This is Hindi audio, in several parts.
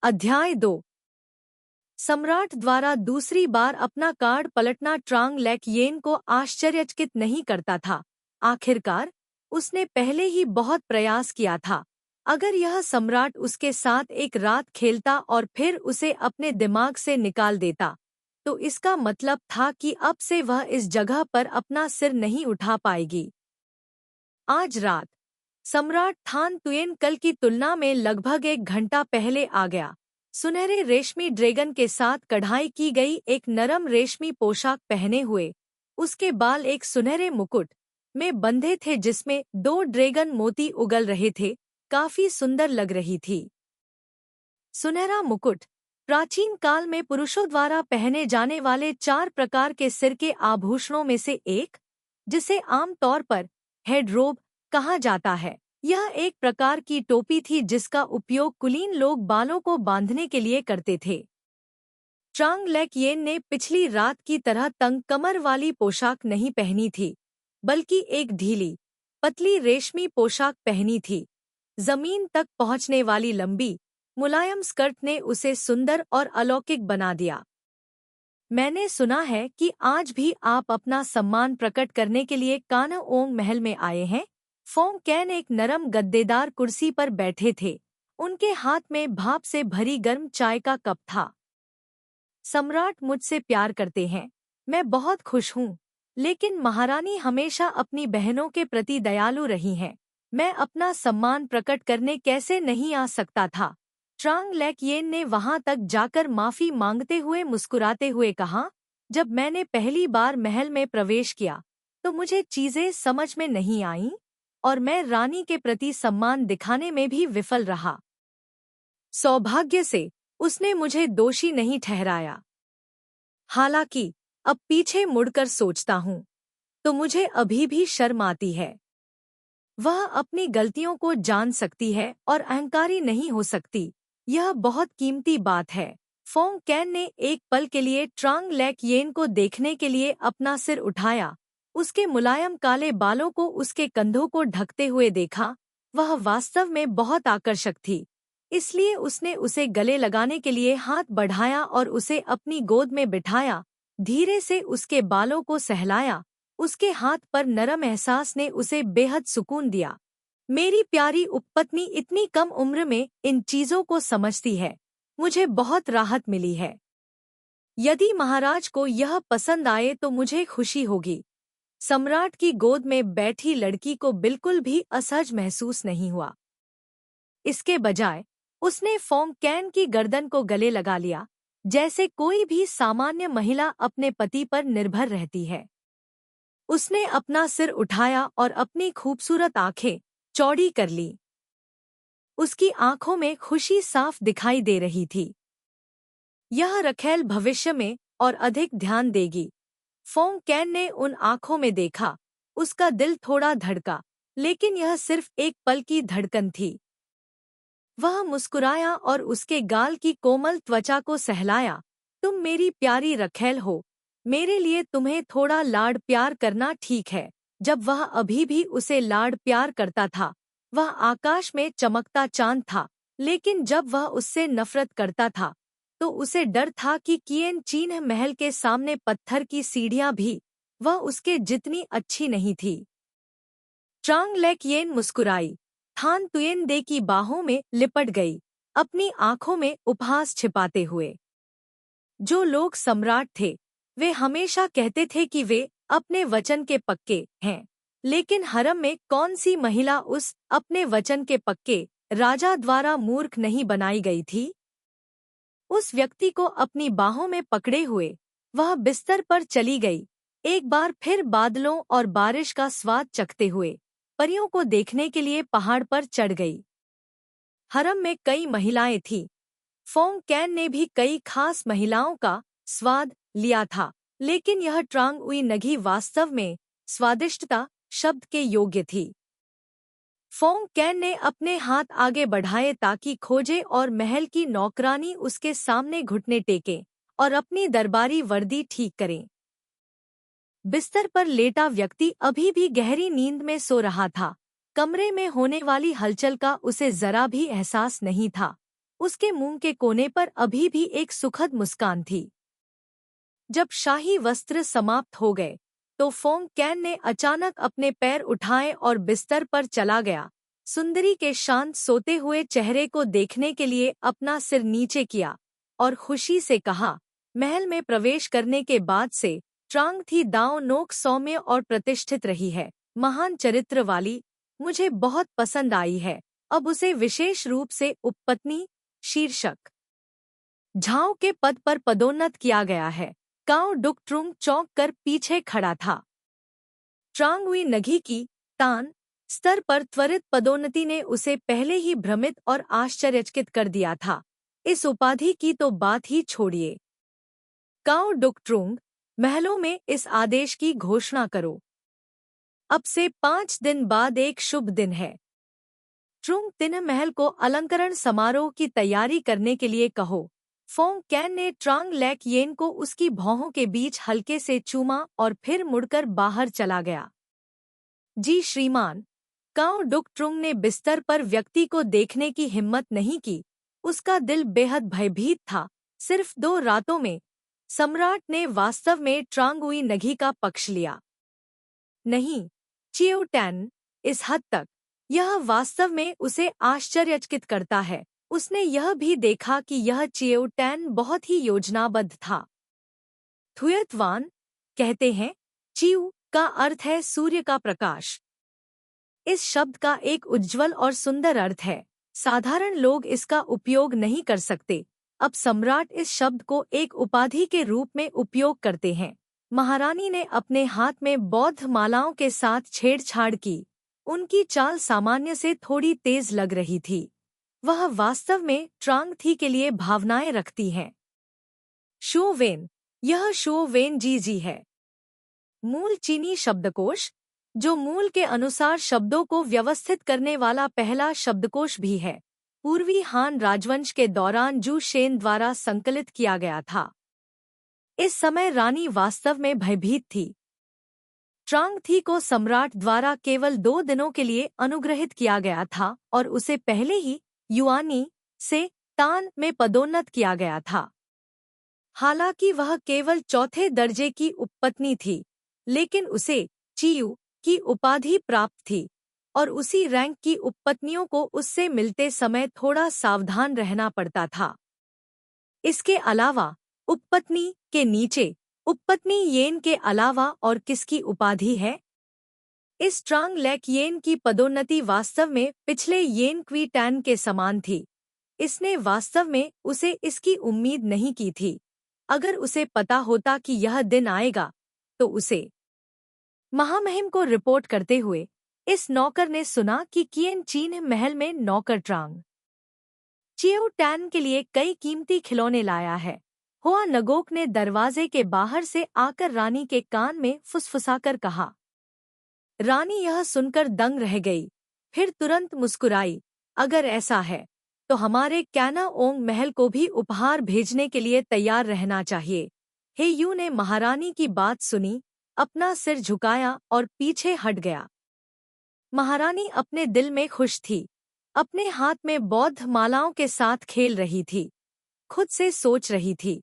अध्याय 2। सम्राट द्वारा दूसरी बार अपना कार्ड पलटना ट्रांग लैकयेन को आश्चर्यचकित नहीं करता था। आखिरकार उसने पहले ही बहुत प्रयास किया था। अगर यह सम्राट उसके साथ एक रात खेलता और फिर उसे अपने दिमाग से निकाल देता, तो इसका मतलब था कि अब से वह इस जगह पर अपना सिर नहीं उठा पाएगी। आज रात सम्राट थान तुयेन कल की तुलना में लगभग 1 घंटा पहले आ गया। सुनहरे रेशमी ड्रैगन के साथ कढ़ाई की गई एक नरम रेशमी पोशाक पहने हुए, उसके बाल एक सुनहरे मुकुट में बंधे थे जिसमें 2 ड्रैगन मोती उगल रहे थे। काफी सुंदर लग रही थी। सुनहरा मुकुट प्राचीन काल में पुरुषों द्वारा पहने जाने वाले 4 प्रकार के सिर के आभूषणों में से एक, जिसे आमतौर पर हेड रोब कहा जाता है। यह एक प्रकार की टोपी थी जिसका उपयोग कुलीन लोग बालों को बांधने के लिए करते थे। ट्रांग लैकयेन ने पिछली रात की तरह तंग कमर वाली पोशाक नहीं पहनी थी, बल्कि एक ढीली, पतली रेशमी पोशाक पहनी थी। जमीन तक पहुंचने वाली लंबी, मुलायम स्कर्ट ने उसे सुंदर और अलौकिक बना दिया। मैंने सुना है कि आज भी आप अपना सम्मान प्रकट करने के लिए कानओंग महल में आए हैं। फोंग कैन एक नरम गद्देदार कुर्सी पर बैठे थे। उनके हाथ में भाप से भरी गर्म चाय का कप था। सम्राट मुझसे प्यार करते हैं, मैं बहुत खुश हूँ, लेकिन महारानी हमेशा अपनी बहनों के प्रति दयालु रही हैं। मैं अपना सम्मान प्रकट करने कैसे नहीं आ सकता था। ट्रांग लैकयेन ने वहां तक जाकर माफी मांगते हुए मुस्कुराते हुए कहा, जब मैंने पहली बार महल में प्रवेश किया तो मुझे चीजें समझ में नहीं आईं और मैं रानी के प्रति सम्मान दिखाने में भी विफल रहा। सौभाग्य से उसने मुझे दोषी नहीं ठहराया। हालांकि अब पीछे मुड़कर सोचता हूँ तो मुझे अभी भी शर्म आती है। वह अपनी गलतियों को जान सकती है और अहंकारी नहीं हो सकती। यह बहुत कीमती बात है। फोंग कैन ने एक पल के लिए ट्रांग लैकयेन को देखने के लिए अपना सिर उठाया। उसके मुलायम काले बालों को उसके कंधों को ढकते हुए देखा। वह वास्तव में बहुत आकर्षक थी, इसलिए उसने उसे गले लगाने के लिए हाथ बढ़ाया और उसे अपनी गोद में बिठाया। धीरे से उसके बालों को सहलाया। उसके हाथ पर नरम एहसास ने उसे बेहद सुकून दिया। मेरी प्यारी उपपत्नी इतनी कम उम्र में इन चीजों को समझती है। मुझे बहुत राहत मिली है। यदि महाराज को यह पसंद आए तो मुझे खुशी होगी। सम्राट की गोद में बैठी लड़की को बिल्कुल भी असहज महसूस नहीं हुआ। इसके बजाय उसने फोंग कैन की गर्दन को गले लगा लिया, जैसे कोई भी सामान्य महिला अपने पति पर निर्भर रहती है। उसने अपना सिर उठाया और अपनी खूबसूरत आंखें चौड़ी कर ली। उसकी आंखों में खुशी साफ दिखाई दे रही थी। यह रखेल भविष्य में और अधिक ध्यान देगी। फोंग कैन ने उन आंखों में देखा। उसका दिल थोड़ा धड़का, लेकिन यह सिर्फ एक पल की धड़कन थी। वह मुस्कुराया और उसके गाल की कोमल त्वचा को सहलाया। तुम मेरी प्यारी रखेल हो। मेरे लिए तुम्हें थोड़ा लाड प्यार करना ठीक है। जब वह अभी भी उसे लाड प्यार करता था, वह आकाश में चमकता चांद था, लेकिन जब वह उससे नफरत करता था तो उसे डर था कि किएन चीन महल के सामने पत्थर की सीढ़ियां भी वह उसके जितनी अच्छी नहीं थी। ट्रांग लैकयेन मुस्कुराई, थान तुयेन दे की बाहों में लिपट गई, अपनी आंखों में उपहास छिपाते हुए। जो लोग सम्राट थे वे हमेशा कहते थे कि वे अपने वचन के पक्के हैं, लेकिन हरम में कौन सी महिला उस अपने वचन के पक्के राजा द्वारा मूर्ख नहीं बनाई गई थी। उस व्यक्ति को अपनी बाहों में पकड़े हुए वह बिस्तर पर चली गई, एक बार फिर बादलों और बारिश का स्वाद चखते हुए परियों को देखने के लिए पहाड़ पर चढ़ गई। हरम में कई महिलाएं थीं। फोंग कैन ने भी कई खास महिलाओं का स्वाद लिया था, लेकिन यह ट्रांग उई नगी वास्तव में स्वादिष्टता शब्द के योग्य थी। फोंग कैन ने अपने हाथ आगे बढ़ाए ताकि खोजे और महल की नौकरानी उसके सामने घुटने टेके और अपनी दरबारी वर्दी ठीक करे। बिस्तर पर लेटा व्यक्ति अभी भी गहरी नींद में सो रहा था। कमरे में होने वाली हलचल का उसे जरा भी एहसास नहीं था। उसके मुंह के कोने पर अभी भी एक सुखद मुस्कान थी। जब शाही वस्त्र समाप्त हो गए तो फोंग कैन ने अचानक अपने पैर उठाए और बिस्तर पर चला गया। सुंदरी के शांत सोते हुए चेहरे को देखने के लिए अपना सिर नीचे किया और खुशी से कहा, महल में प्रवेश करने के बाद से ट्रांग थी दाओ नोक सौम्य और प्रतिष्ठित रही है, महान चरित्र वाली, मुझे बहुत पसंद आई है। अब उसे विशेष रूप से उपपत्नी शीर्षक झाओ के पद पर पदोन्नत किया गया है। काओ डुक ट्रुंग चौंक कर पीछे खड़ा था। ट्रांग हुई नगी की तान स्तर पर त्वरित पदोन्नति ने उसे पहले ही भ्रमित और आश्चर्यचकित कर दिया था। इस उपाधि की तो बात ही छोड़िए। काओ डुक ट्रुंग, महलों में इस आदेश की घोषणा करो। अब से 5 दिन बाद एक शुभ दिन है। ट्रुंग तिन्ह महल को अलंकरण समारोह की तैयारी करने के लिए कहो। फोंग कैन ने ट्रांग लैक येन को उसकी भौहों के बीच हल्के से चूमा और फिर मुड़कर बाहर चला गया। जी श्रीमान। काओ डुक ट्रुंग ने बिस्तर पर व्यक्ति को देखने की हिम्मत नहीं की। उसका दिल बेहद भयभीत था। सिर्फ 2 रातों में सम्राट ने वास्तव में ट्रांग हुई नगी का पक्ष लिया। नहीं, चियो टैन, इस हद तक यह वास्तव में उसे आश्चर्यचकित करता है। उसने यह भी देखा कि यह चियो टैन बहुत ही योजनाबद्ध था। थुयतवान कहते हैं, चियो का अर्थ है सूर्य का प्रकाश। इस शब्द का एक उज्ज्वल और सुंदर अर्थ है। साधारण लोग इसका उपयोग नहीं कर सकते। अब सम्राट इस शब्द को एक उपाधि के रूप में उपयोग करते हैं। महारानी ने अपने हाथ में बौद्ध मालाओं के साथ छेड़छाड़ की। उनकी चाल सामान्य से थोड़ी तेज लग रही थी। वह वास्तव में ट्रांग थी के लिए भावनाएं रखती हैं। शो वेन, यह शो वेन जी है। मूल चीनी शब्दकोश, जो मूल के अनुसार शब्दों को व्यवस्थित करने वाला पहला शब्दकोश भी है। पूर्वी हान राजवंश के दौरान जू शेन द्वारा संकलित किया गया था। इस समय रानी वास्तव में भयभीत थी। ट्रांग थी को सम्राट द्वारा केवल 2 दिनों के लिए अनुग्रहित किया गया था और उसे पहले ही युआनी से तान में पदोन्नत किया गया था। हालांकि वह केवल 4थे दर्जे की उपपत्नी थी, लेकिन उसे चियू की उपाधि प्राप्त थी और उसी रैंक की उपपत्नियों को उससे मिलते समय थोड़ा सावधान रहना पड़ता था। इसके अलावा उपपत्नी के नीचे उपपत्नी येन के अलावा और किसकी उपाधि है? इस ट्रांग लैक येन की पदोन्नति वास्तव में पिछले येन क्वी टैन के समान थी। इसने वास्तव में उसे इसकी उम्मीद नहीं की थी। अगर उसे पता होता कि यह दिन आएगा तो उसे महामहिम को रिपोर्ट करते हुए इस नौकर ने सुना कि किएन चीन महल में नौकर ट्रांग चियो टैन के लिए कई कीमती खिलौने लाया है। हुआ नगोक ने दरवाजे के बाहर से आकर रानी के कान में फुसफुसाकर कहा। रानी यह सुनकर दंग रह गई, फिर तुरंत मुस्कुराई। अगर ऐसा है तो हमारे कैना ओंग महल को भी उपहार भेजने के लिए तैयार रहना चाहिए। हे यू ने महारानी की बात सुनी, अपना सिर झुकाया और पीछे हट गया। महारानी अपने दिल में खुश थी। अपने हाथ में बौद्ध मालाओं के साथ खेल रही थी। खुद से सोच रही थी।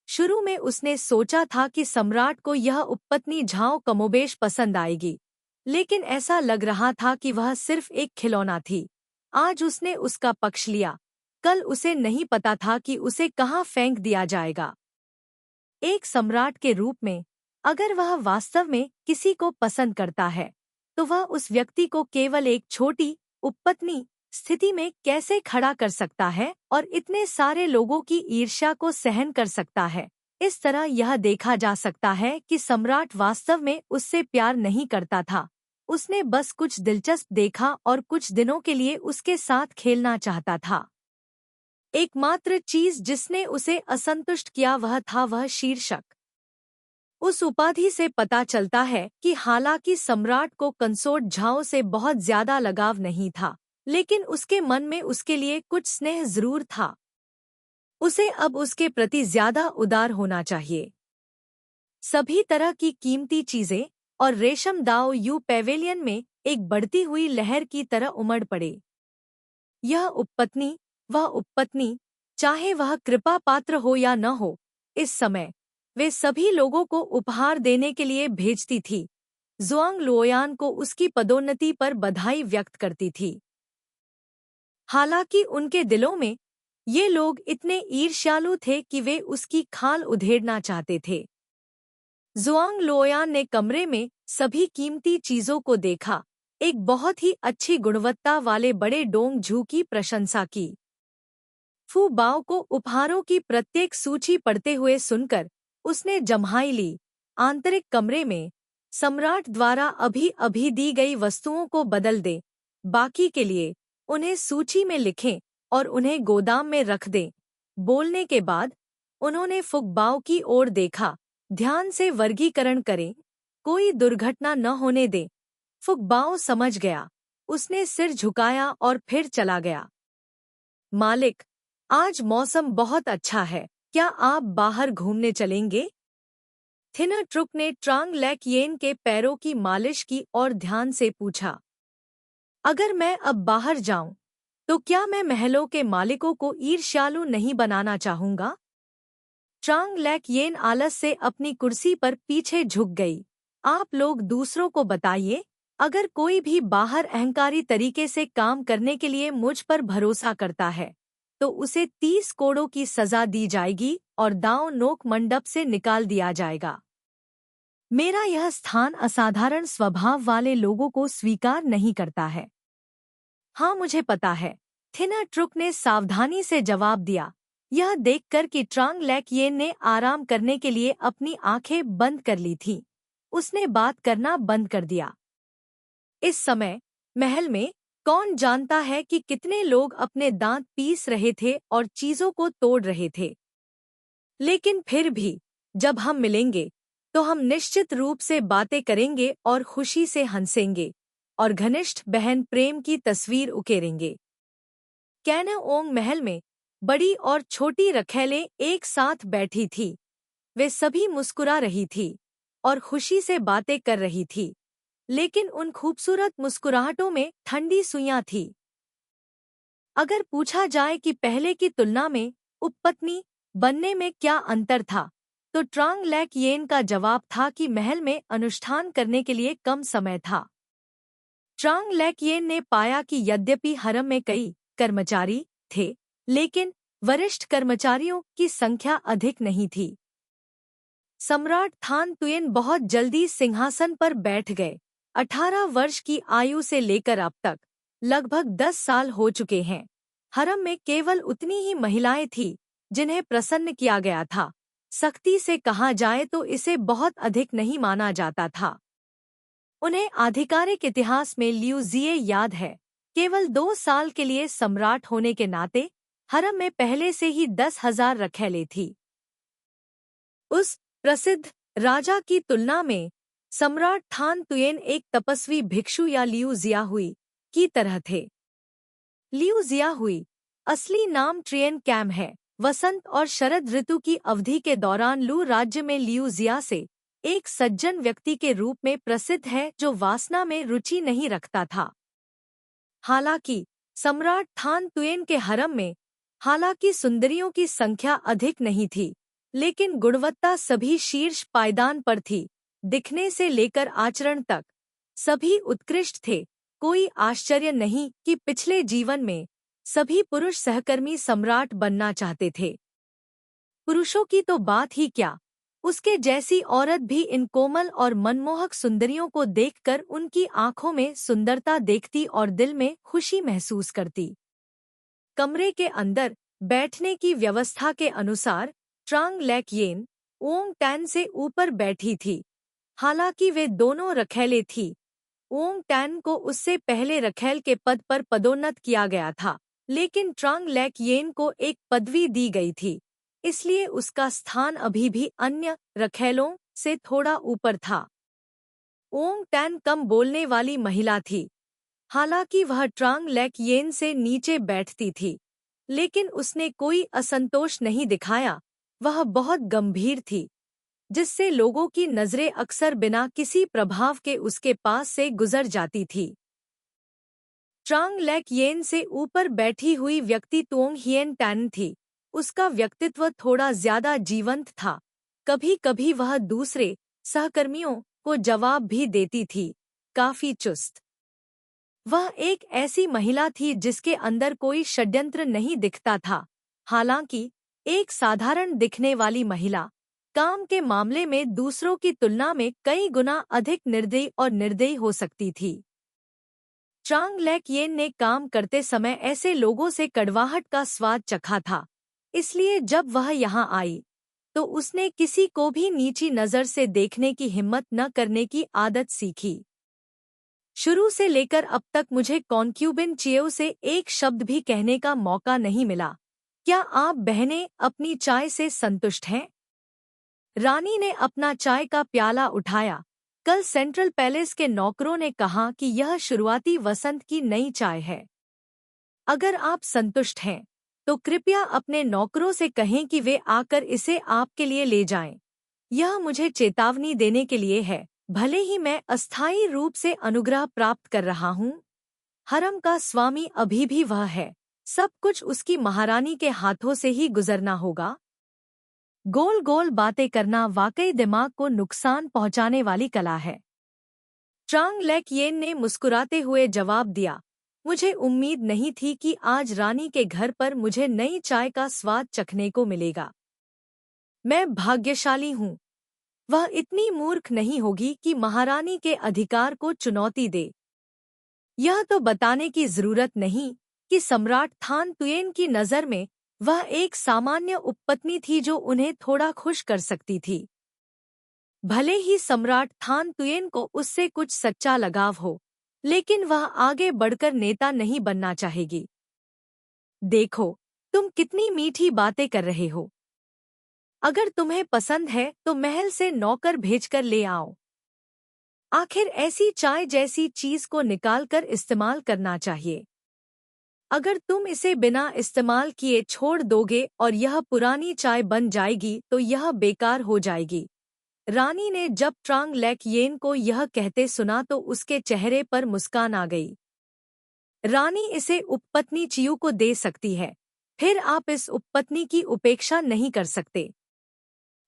शुरू में उसने सोचा था कि सम्राट को यह उपपत्नी झाओ कमोबेश पसंद आएगी, लेकिन ऐसा लग रहा था कि वह सिर्फ एक खिलौना थी। आज उसने उसका पक्ष लिया, कल उसे नहीं पता था कि उसे कहाँ फेंक दिया जाएगा। एक सम्राट के रूप में अगर वह वास्तव में किसी को पसंद करता है तो वह उस व्यक्ति को केवल एक छोटी उपपत्नी स्थिति में कैसे खड़ा कर सकता है और इतने सारे लोगों की ईर्ष्या को सहन कर सकता है। इस तरह यह देखा जा सकता है कि सम्राट वास्तव में उससे प्यार नहीं करता था। उसने बस कुछ दिलचस्प देखा और कुछ दिनों के लिए उसके साथ खेलना चाहता था। एकमात्र चीज जिसने उसे असंतुष्ट किया वह शीर्षक। उस उपाधि से पता चलता है कि हालांकि सम्राट को कंसोर्ट झाओ से बहुत ज्यादा लगाव नहीं था, लेकिन उसके मन में उसके लिए कुछ स्नेह जरूर था। उसे अब उसके प्रति ज्यादा उदार होना चाहिए। सभी तरह की कीमती चीजें और रेशम दाओ यू पेवेलियन में एक बढ़ती हुई लहर की तरह उमड़ पड़े। यह उपपत्नी वह उपपत्नी, चाहे वह कृपा पात्र हो या न हो, इस समय वे सभी लोगों को उपहार देने के लिए भेजती थी। जुआंग लुओयान को उसकी पदोन्नति पर बधाई व्यक्त करती थी। हालांकि उनके दिलों में ये लोग इतने ईर्ष्यालु थे कि वे उसकी खाल उधेड़ना चाहते थे। जुआंग लुओयान ने कमरे में सभी कीमती चीजों को देखा, एक बहुत ही अच्छी गुणवत्ता वाले बड़े डोंग झू की प्रशंसा की। फू बाओ को उपहारों की प्रत्येक सूची पढ़ते हुए सुनकर उसने जम्हाई ली। आंतरिक कमरे में सम्राट द्वारा अभी अभी दी गई वस्तुओं को बदल दे, बाकी के लिए उन्हें सूची में लिखें और उन्हें गोदाम में रख दें। बोलने के बाद उन्होंने फुगबाओ की ओर देखा, ध्यान से वर्गीकरण करें, कोई दुर्घटना न होने दें। फुगबाओ समझ गया, उसने सिर झुकाया और फिर चला गया। मालिक, आज मौसम बहुत अच्छा है, क्या आप बाहर घूमने चलेंगे? थिनर ट्रुक ने ट्रांग लैक येन के पैरों की मालिश की और ध्यान से पूछा, अगर मैं अब बाहर जाऊं, तो क्या मैं महलों के मालिकों को ईर्ष्यालु नहीं बनाना चाहूंगा? ट्रांग लैक येन आलस से अपनी कुर्सी पर पीछे झुक गई। आप लोग दूसरों को बताइए, अगर कोई भी बाहर अहंकारी तरीके से काम करने के लिए मुझ पर भरोसा करता है, तो उसे 30 कोड़ों की सजा दी जाएगी और दांव नोक मंडप से निकाल दिया जाएगा। मेरा यह स्थान असाधारण स्वभाव वाले लोगों को स्वीकार नहीं करता है। हाँ, मुझे पता है, थिनर ट्रुक ने सावधानी से जवाब दिया, यह देखकर कि ट्रांग लैक येन ने आराम करने के लिए अपनी आंखें बंद कर ली थीं, उसने बात करना बंद कर दिया। इस समय महल में कौन जानता है कि कितने लोग अपने दांत पीस रहे थे और चीजों को तोड़ रहे थे। लेकिन फिर भी जब हम मिलेंगे तो हम निश्चित रूप से बातें करेंगे और खुशी से हंसेंगे और घनिष्ठ बहन प्रेम की तस्वीर उकेरेंगे। कैना ओंग महल में बड़ी और छोटी रखैलें एक साथ बैठी थी। वे सभी मुस्कुरा रही थी और खुशी से बातें कर रही थी, लेकिन उन खूबसूरत मुस्कुराहटों में ठंडी सुइयां थी। अगर पूछा जाए कि पहले की तुलना में उपपत्नी बनने में क्या अंतर था, तो ट्रांग लैक येन का जवाब था कि महल में अनुष्ठान करने के लिए कम समय था। ट्रांग लैक येन ने पाया कि यद्यपि हरम में कई कर्मचारी थे, लेकिन वरिष्ठ कर्मचारियों की संख्या अधिक नहीं थी। सम्राट थान तुयेन बहुत जल्दी सिंहासन पर बैठ गए। 18 वर्ष की आयु से लेकर अब तक लगभग 10 साल हो चुके हैं। हरम में केवल उतनी ही महिलाएं थीं जिन्हें प्रसन्न किया गया था। सख्ती से कहा जाए तो इसे बहुत अधिक नहीं माना जाता था। उन्हें आधिकारिक इतिहास में लियू जिए याद है, केवल 2 साल के लिए सम्राट होने के नाते हरम में पहले से ही 10,000 रखैलें थी। उस प्रसिद्ध राजा की तुलना में सम्राट थान तुयेन एक तपस्वी भिक्षु या लियू जियाहुई की तरह थे। लियू जियाहुई असली नाम ट्रियन कैम है। वसंत और शरद ऋतु की अवधि के दौरान लू राज्य में लियू जिया से एक सज्जन व्यक्ति के रूप में प्रसिद्ध है जो वासना में रुचि नहीं रखता था। हालांकि सम्राट थान तुयेन के हरम में हालांकि सुंदरियों की संख्या अधिक नहीं थी, लेकिन गुणवत्ता सभी शीर्ष पायदान पर थी। दिखने से लेकर आचरण तक सभी उत्कृष्ट थे। कोई आश्चर्य नहीं कि पिछले जीवन में सभी पुरुष सहकर्मी सम्राट बनना चाहते थे। पुरुषों की तो बात ही क्या, उसके जैसी औरत भी इन कोमल और मनमोहक सुंदरियों को देखकर उनकी आंखों में सुंदरता देखती और दिल में खुशी महसूस करती। कमरे के अंदर बैठने की व्यवस्था के अनुसार ट्रांग लैक येन ओंग टैन से ऊपर बैठी थी। हालांकि वे दोनों रखैलें थीं। ओंग टैन को उससे पहले रखैल के पद पर पदोन्नत किया गया था, लेकिन ट्रांग लैक येन को एक पदवी दी गई थी, इसलिए उसका स्थान अभी भी अन्य रखैलों से थोड़ा ऊपर था। ओंग टैन कम बोलने वाली महिला थी। हालांकि वह ट्रांग लैक येन से नीचे बैठती थी, लेकिन उसने कोई असंतोष नहीं दिखाया। वह बहुत गंभीर थी, जिससे लोगों की नजरें अक्सर बिना किसी प्रभाव के उसके पास से गुजर जाती थी। ट्रांग लेक येन से ऊपर बैठी हुई व्यक्ति तुओंग हियन टैन थी। उसका व्यक्तित्व थोड़ा ज्यादा जीवंत था। कभी कभी वह दूसरे सहकर्मियों को जवाब भी देती थी, काफी चुस्त। वह एक ऐसी महिला थी जिसके अंदर कोई षड्यंत्र नहीं दिखता था। हालांकि एक साधारण दिखने वाली महिला काम के मामले में दूसरों की तुलना में कई गुना अधिक निर्दयी और निर्दयी हो सकती थी। ट्रांग लेक येन ने काम करते समय ऐसे लोगों से कड़वाहट का स्वाद चखा था, इसलिए जब वह यहाँ आई तो उसने किसी को भी नीची नज़र से देखने की हिम्मत न करने की आदत सीखी। शुरू से लेकर अब तक मुझे कॉन्क्यूबिन चियो से एक शब्द भी कहने का मौका नहीं मिला। क्या आप बहनें अपनी चाय से संतुष्ट हैं? रानी ने अपना चाय का प्याला उठाया। कल सेंट्रल पैलेस के नौकरों ने कहा कि यह शुरुआती वसंत की नई चाय है। अगर आप संतुष्ट हैं तो कृपया अपने नौकरों से कहें कि वे आकर इसे आपके लिए ले जाएं। यह मुझे चेतावनी देने के लिए है, भले ही मैं अस्थायी रूप से अनुग्रह प्राप्त कर रहा हूँ। हरम का स्वामी अभी भी वह है। सब कुछ उसकी महारानी के हाथों से ही गुजरना होगा। गोल गोल बातें करना वाकई दिमाग को नुकसान पहुंचाने वाली कला है। ट्रांग लेक येन ने मुस्कुराते हुए जवाब दिया, मुझे उम्मीद नहीं थी कि आज रानी के घर पर मुझे नई चाय का स्वाद चखने को मिलेगा। मैं भाग्यशाली हूँ। वह इतनी मूर्ख नहीं होगी कि महारानी के अधिकार को चुनौती दे। यह तो बताने की जरूरत नहीं कि सम्राट थान तुयेन की नज़र में वह एक सामान्य उपपत्नी थी जो उन्हें थोड़ा खुश कर सकती थी। भले ही सम्राट थान तुयेन को उससे कुछ सच्चा लगाव हो, लेकिन वह आगे बढ़कर नेता नहीं बनना चाहेगी। देखो, तुम कितनी मीठी बातें कर रहे हो। अगर तुम्हें पसंद है तो महल से नौकर भेजकर ले आओ। आखिर ऐसी चाय जैसी चीज को निकालकर इस्तेमाल करना चाहिए। अगर तुम इसे बिना इस्तेमाल किए छोड़ दोगे और यह पुरानी चाय बन जाएगी तो यह बेकार हो जाएगी। रानी ने जब ट्रांग लेक येन को यह कहते सुना तो उसके चेहरे पर मुस्कान आ गई। रानी इसे उपपत्नी चियू को दे सकती है, फिर आप इस उपपत्नी की उपेक्षा नहीं कर सकते।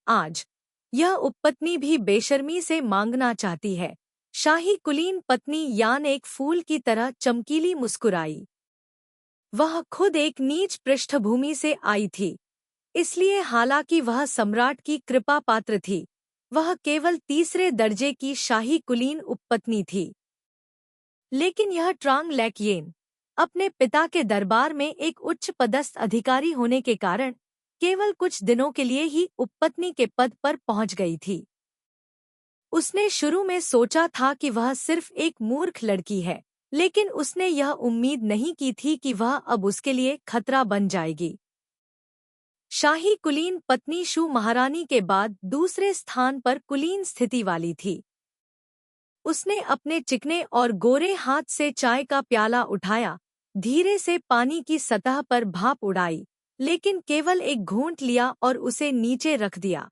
आज यह उपपत्नी भी बेशर्मी से मांगना चाहती है। शाही कुलीन पत्नी यान एक फूल की तरह चमकीली मुस्कुराई। वह खुद एक नीच पृष्ठभूमि से आई थी, इसलिए हालांकि वह सम्राट की कृपा पात्र थी, वह केवल तीसरे दर्जे की शाही कुलीन उपपत्नी थी। लेकिन यह ट्रांग लेक येन अपने पिता के दरबार में एक उच्च पदस्थ अधिकारी होने के कारण केवल कुछ दिनों के लिए ही उपपत्नी के पद पर पहुंच गई थी। उसने शुरू में सोचा था कि वह सिर्फ एक मूर्ख लड़की है, लेकिन उसने यह उम्मीद नहीं की थी कि वह अब उसके लिए खतरा बन जाएगी। शाही कुलीन पत्नी शू महारानी के बाद दूसरे स्थान पर कुलीन स्थिति वाली थी। उसने अपने चिकने और गोरे हाथ से चाय का प्याला उठाया, धीरे से पानी की सतह पर भाप उड़ाई, लेकिन केवल एक घूंट लिया और उसे नीचे रख दिया।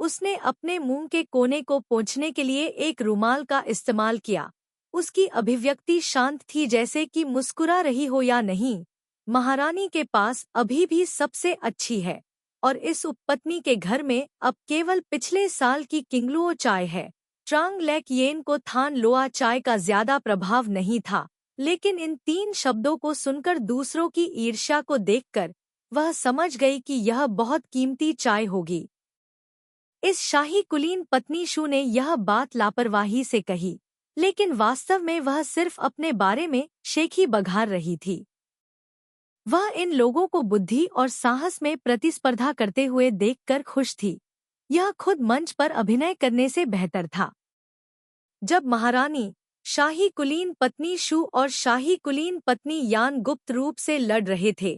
उसने अपने मुंह के कोने को पोंछने के लिए एक रुमाल का इस्तेमाल किया। उसकी अभिव्यक्ति शांत थी, जैसे कि मुस्कुरा रही हो या नहीं। महारानी के पास अभी भी सबसे अच्छी है, और इस उपपत्नी के घर में अब केवल पिछले साल की किंगलुओ चाय है। ट्रांग लेक येन को थान लोआ चाय का ज्यादा प्रभाव नहीं था, लेकिन इन 3 शब्दों को सुनकर दूसरों की ईर्ष्या को देखकर वह समझ गई कि यह बहुत कीमती चाय होगी। इस शाही कुलीन पत्नी शू ने यह बात लापरवाही से कही, लेकिन वास्तव में वह सिर्फ अपने बारे में शेखी बघार रही थी। वह इन लोगों को बुद्धि और साहस में प्रतिस्पर्धा करते हुए देखकर खुश थी। यह खुद मंच पर अभिनय करने से बेहतर था। जब महारानी, शाही कुलीन पत्नी शू और शाही कुलीन पत्नी यान गुप्त रूप से लड़ रहे थे,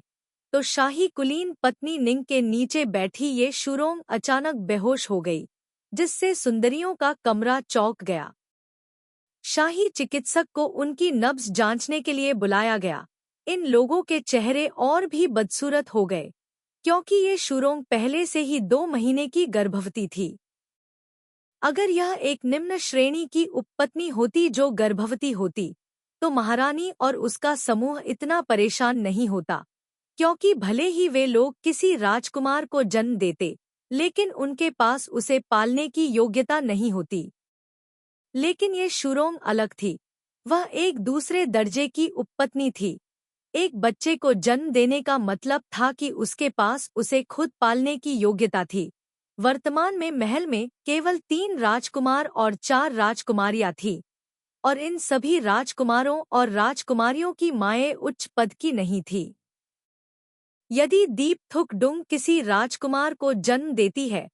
तो शाही कुलीन पत्नी निंग के नीचे बैठी ये शुरोंग अचानक बेहोश हो गई, जिससे सुंदरियों का कमरा चौंक गया। शाही चिकित्सक को उनकी नब्ज जांचने के लिए बुलाया गया। इन लोगों के चेहरे और भी बदसूरत हो गए, क्योंकि ये शुरोंग पहले से ही 2 महीने की गर्भवती थी। अगर यह एक निम्न श्रेणी की उपपत्नी होती जो गर्भवती होती, तो महारानी और उसका समूह इतना परेशान नहीं होता, क्योंकि भले ही वे लोग किसी राजकुमार को जन्म देते, लेकिन उनके पास उसे पालने की योग्यता नहीं होती। लेकिन ये शुरोंग अलग थी। वह एक दूसरे दर्जे की उपपत्नी थी। एक बच्चे को जन्म देने का मतलब था कि उसके पास उसे खुद पालने की योग्यता थी। वर्तमान में महल में केवल 3 राजकुमार और 4 राजकुमारियां थीं, और इन सभी राजकुमारों और राजकुमारियों की माएँ उच्च पद की नहीं थी। यदि दीप थुक डुंग किसी राजकुमार को जन्म देती है,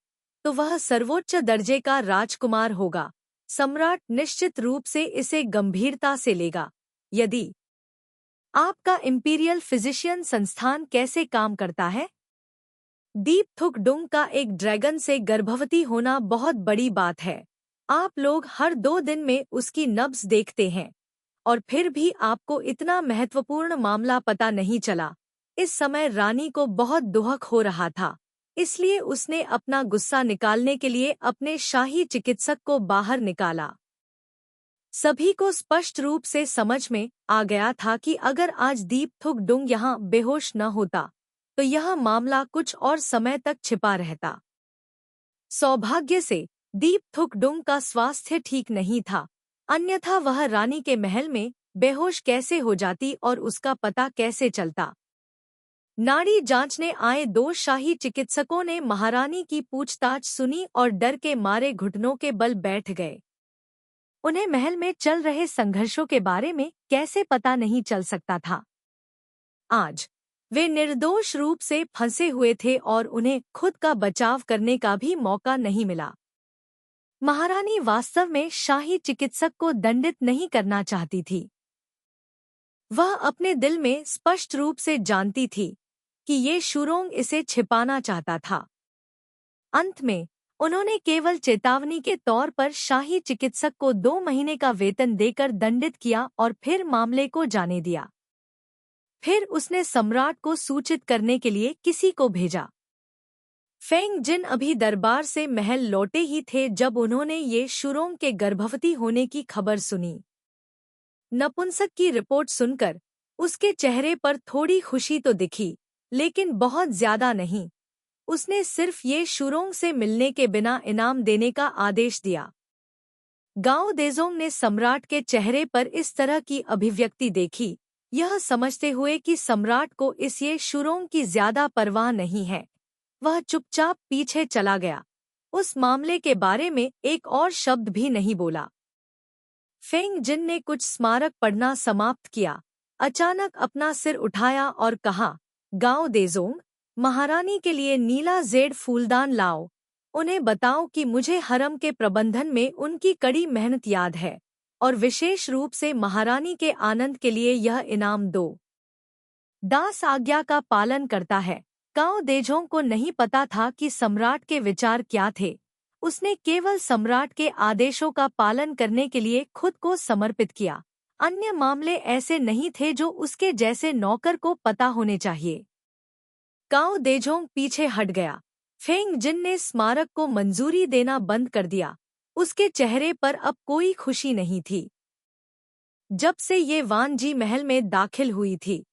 तो वह सर्वोच्च दर्जे का राजकुमार होगा। सम्राट निश्चित रूप से इसे गंभीरता से लेगा। यदि आपका इंपीरियल फिजिशियन संस्थान कैसे काम करता है? दीप थुक डुंग का एक ड्रैगन से गर्भवती होना बहुत बड़ी बात है। आप लोग हर 2 दिन में उसकी नब्ज देखते हैं, और फिर भी आपको इतना महत्वपूर्ण मामला पता नहीं चला। इस समय रानी को बहुत दुहक हो रहा था, इसलिए उसने अपना गुस्सा निकालने के लिए अपने शाही चिकित्सक को बाहर निकाला। सभी को स्पष्ट रूप से समझ में आ गया था कि अगर आज दीप थुक डुंग यहाँ बेहोश न होता, तो यह मामला कुछ और समय तक छिपा रहता। सौभाग्य से दीप थुक डुंग का स्वास्थ्य ठीक नहीं था, अन्यथा वह रानी के महल में बेहोश कैसे हो जाती और उसका पता कैसे चलता। नाड़ी जांचने आए 2 शाही चिकित्सकों ने महारानी की पूछताछ सुनी और डर के मारे घुटनों के बल बैठ गए। उन्हें महल में चल रहे संघर्षों के बारे में कैसे पता नहीं चल सकता था। आज वे निर्दोष रूप से फंसे हुए थे और उन्हें खुद का बचाव करने का भी मौका नहीं मिला। महारानी वास्तव में शाही चिकित्सक को दंडित नहीं करना चाहती थी। वह अपने दिल में स्पष्ट रूप से जानती थी कि ये शुरोंग इसे छिपाना चाहता था। अंत में उन्होंने केवल चेतावनी के तौर पर शाही चिकित्सक को 2 महीने का वेतन देकर दंडित किया और फिर मामले को जाने दिया। फिर उसने सम्राट को सूचित करने के लिए किसी को भेजा। फेंग जिन अभी दरबार से महल लौटे ही थे जब उन्होंने ये शुरोंग के गर्भवती होने की खबर सुनी। नपुंसक की रिपोर्ट सुनकर उसके चेहरे पर थोड़ी खुशी तो दिखी, लेकिन बहुत ज्यादा नहीं। उसने सिर्फ ये शुरोंग से मिलने के बिना इनाम देने का आदेश दिया। गाओ देजोंग ने सम्राट के चेहरे पर इस तरह की अभिव्यक्ति देखी, यह समझते हुए कि सम्राट को इस ये शुरोंग की ज्यादा परवाह नहीं है। वह चुपचाप पीछे चला गया। उस मामले के बारे में एक और शब्द भी नहीं बोला। फेंग जिन ने कुछ स्मारक पढ़ना समाप्त किया, अचानक अपना सिर उठाया और कहा, गाओ देजोंग, महारानी के लिए नीला जेड फूलदान लाओ। उन्हें बताओ कि मुझे हरम के प्रबंधन में उनकी कड़ी मेहनत याद है, और विशेष रूप से महारानी के आनंद के लिए यह इनाम दो। दास आज्ञा का पालन करता है। गाओ देजोंग को नहीं पता था कि सम्राट के विचार क्या थे। उसने केवल सम्राट के आदेशों का पालन करने के लिए खुद को समर्पित किया। अन्य मामले ऐसे नहीं थे जो उसके जैसे नौकर को पता होने चाहिए। गाओ देजोंग पीछे हट गया। फेंग जिन ने स्मारक को मंजूरी देना बंद कर दिया। उसके चेहरे पर अब कोई खुशी नहीं थी। जब से ये वान जी महल में दाखिल हुई थी,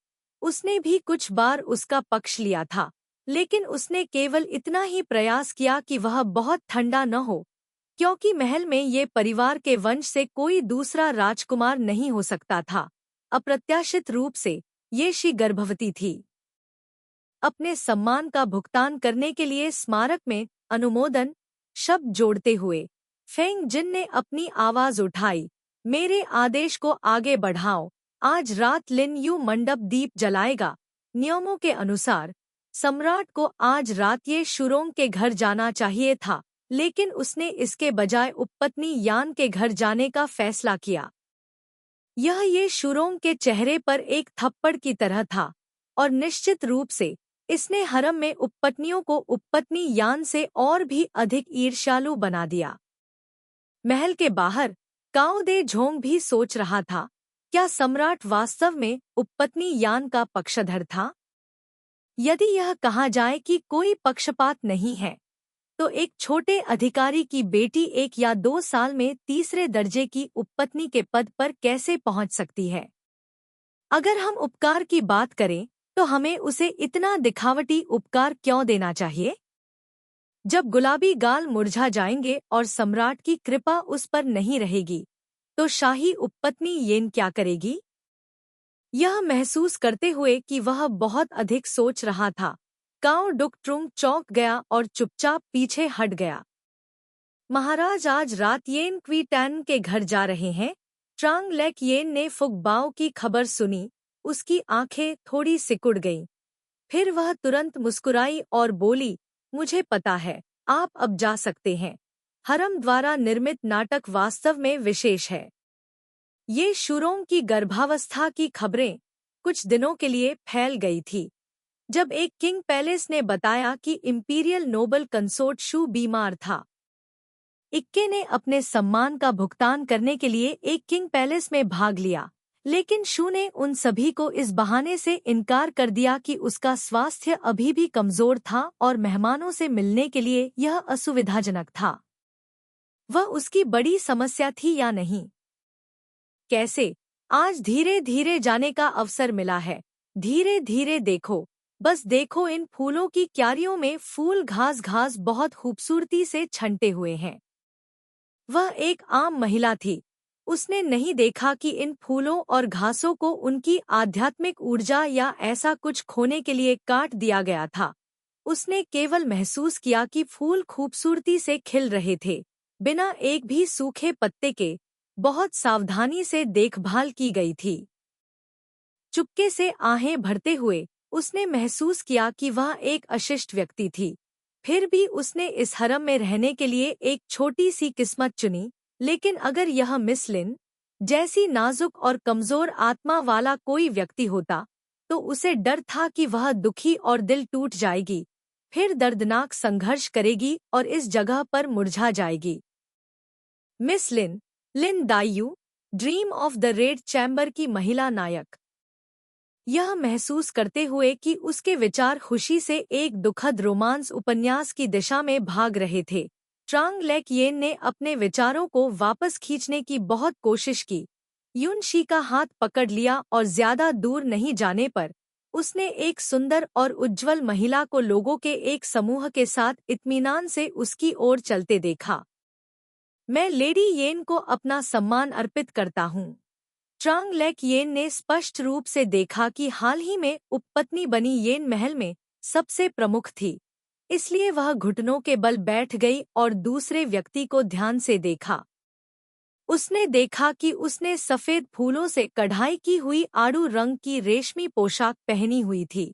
उसने भी कुछ बार उसका पक्ष लिया था, लेकिन उसने केवल इतना ही प्रयास किया कि वह बहुत ठंडा न हो, क्योंकि महल में ये परिवार के वंश से कोई दूसरा राजकुमार नहीं हो सकता था। अप्रत्याशित रूप से ये शी गर्भवती थी। अपने सम्मान का भुगतान करने के लिए स्मारक में अनुमोदन शब्द जोड़ते हुए फेंग जिन ने अपनी आवाज उठाई, मेरे आदेश को आगे बढ़ाओ। आज रात लिन यू मंडप दीप जलाएगा। नियमों के अनुसार सम्राट को आज रात ये शुरोंग के घर जाना चाहिए था, लेकिन उसने इसके बजाय उपपत्नी यान के घर जाने का फैसला किया। यह ये शुरोंग के चेहरे पर एक थप्पड़ की तरह था, और निश्चित रूप से इसने हरम में उपपत्नियों को उपपत्नी यान से और भी अधिक ईर्ष्यालु बना दिया। महल के बाहर गाओ दे झोंग भी सोच रहा था, क्या सम्राट वास्तव में उपपत्नी यान का पक्षधर था? यदि यह कहा जाए कि कोई पक्षपात नहीं है, तो एक छोटे अधिकारी की बेटी 1 या 2 साल में तीसरे दर्जे की उपपत्नी के पद पर कैसे पहुंच सकती है? अगर हम उपकार की बात करें तो हमें उसे इतना दिखावटी उपकार क्यों देना चाहिए? जब गुलाबी गाल मुरझा जाएंगे और सम्राट की कृपा उस पर नहीं रहेगी, तो शाही उपपत्नी येन क्या करेगी? यह महसूस करते हुए कि वह बहुत अधिक सोच रहा था, काओ डुक ट्रुंग चौंक गया और चुपचाप पीछे हट गया। महाराज आज रात येन क्वी टैन के घर जा रहे हैं। ट्रांग लेक येन ने फुग बाओ की खबर सुनी, उसकी आंखें थोड़ी सिकुड़ गईं। फिर वह तुरंत मुस्कुराई और बोली, मुझे पता है, आप अब जा सकते हैं। हरम द्वारा निर्मित नाटक वास्तव में विशेष है। ये शुरों की गर्भावस्था की खबरें कुछ दिनों के लिए फैल गई थी। जब एक किंग पैलेस ने बताया कि इंपीरियल नोबल कंसोर्ट शू बीमार था। इक्के ने अपने सम्मान का भुगतान करने के लिए एक किंग पैलेस में भाग लिया, लेकिन शू ने उन सभी को इस बहाने से इनकार कर दिया कि उसका स्वास्थ्य अभी भी कमजोर था और मेहमानों से मिलने के लिए यह असुविधाजनक था। वह उसकी बड़ी समस्या थी या नहीं? कैसे? आज धीरे धीरे जाने का अवसर मिला है। धीरे धीरे देखो, बस देखो, इन फूलों की क्यारियों में फूल घास घास बहुत खूबसूरती से छंटे हुए हैं। वह एक आम महिला थी। उसने नहीं देखा कि इन फूलों और घासों को उनकी आध्यात्मिक ऊर्जा या ऐसा कुछ खोने के लिए काट दिया गया था। उसने केवल महसूस किया कि फूल खूबसूरती से खिल रहे थे, बिना एक भी सूखे पत्ते के। बहुत सावधानी से देखभाल की गई थी। चुपके से आहें भरते हुए उसने महसूस किया कि वह एक अशिष्ट व्यक्ति थी। फिर भी उसने इस हरम में रहने के लिए एक छोटी सी किस्मत चुनी। लेकिन अगर यह मिस लिन जैसी नाजुक और कमजोर आत्मा वाला कोई व्यक्ति होता, तो उसे डर था कि वह दुखी और दिल टूट जाएगी, फिर दर्दनाक संघर्ष करेगी और इस जगह पर मुरझा जाएगी। Miss Lin, Lin Daiyu, Dream of the Red Chamber की महिला नायक। यह महसूस करते हुए कि उसके विचार खुशी से एक दुखद रोमांस उपन्यास की दिशा में भाग रहे थे, ट्रांग लेक येन ने अपने विचारों को वापस खींचने की बहुत कोशिश की। युन शी का हाथ पकड़ लिया और ज्यादा दूर नहीं जाने पर उसने एक सुंदर और उज्ज्वल महिला को लोगों के एक समूह के साथ इत्मीनान से उसकी ओर चलते देखा। मैं लेडी येन को अपना सम्मान अर्पित करता हूँ। ट्रांग लेक येन ने स्पष्ट रूप से देखा कि हाल ही में उपपत्नी बनी येन महल में सबसे प्रमुख थी, इसलिए वह घुटनों के बल बैठ गई और दूसरे व्यक्ति को ध्यान से देखा। उसने देखा कि उसने सफेद फूलों से कढ़ाई की हुई आड़ू रंग की रेशमी पोशाक पहनी हुई थी।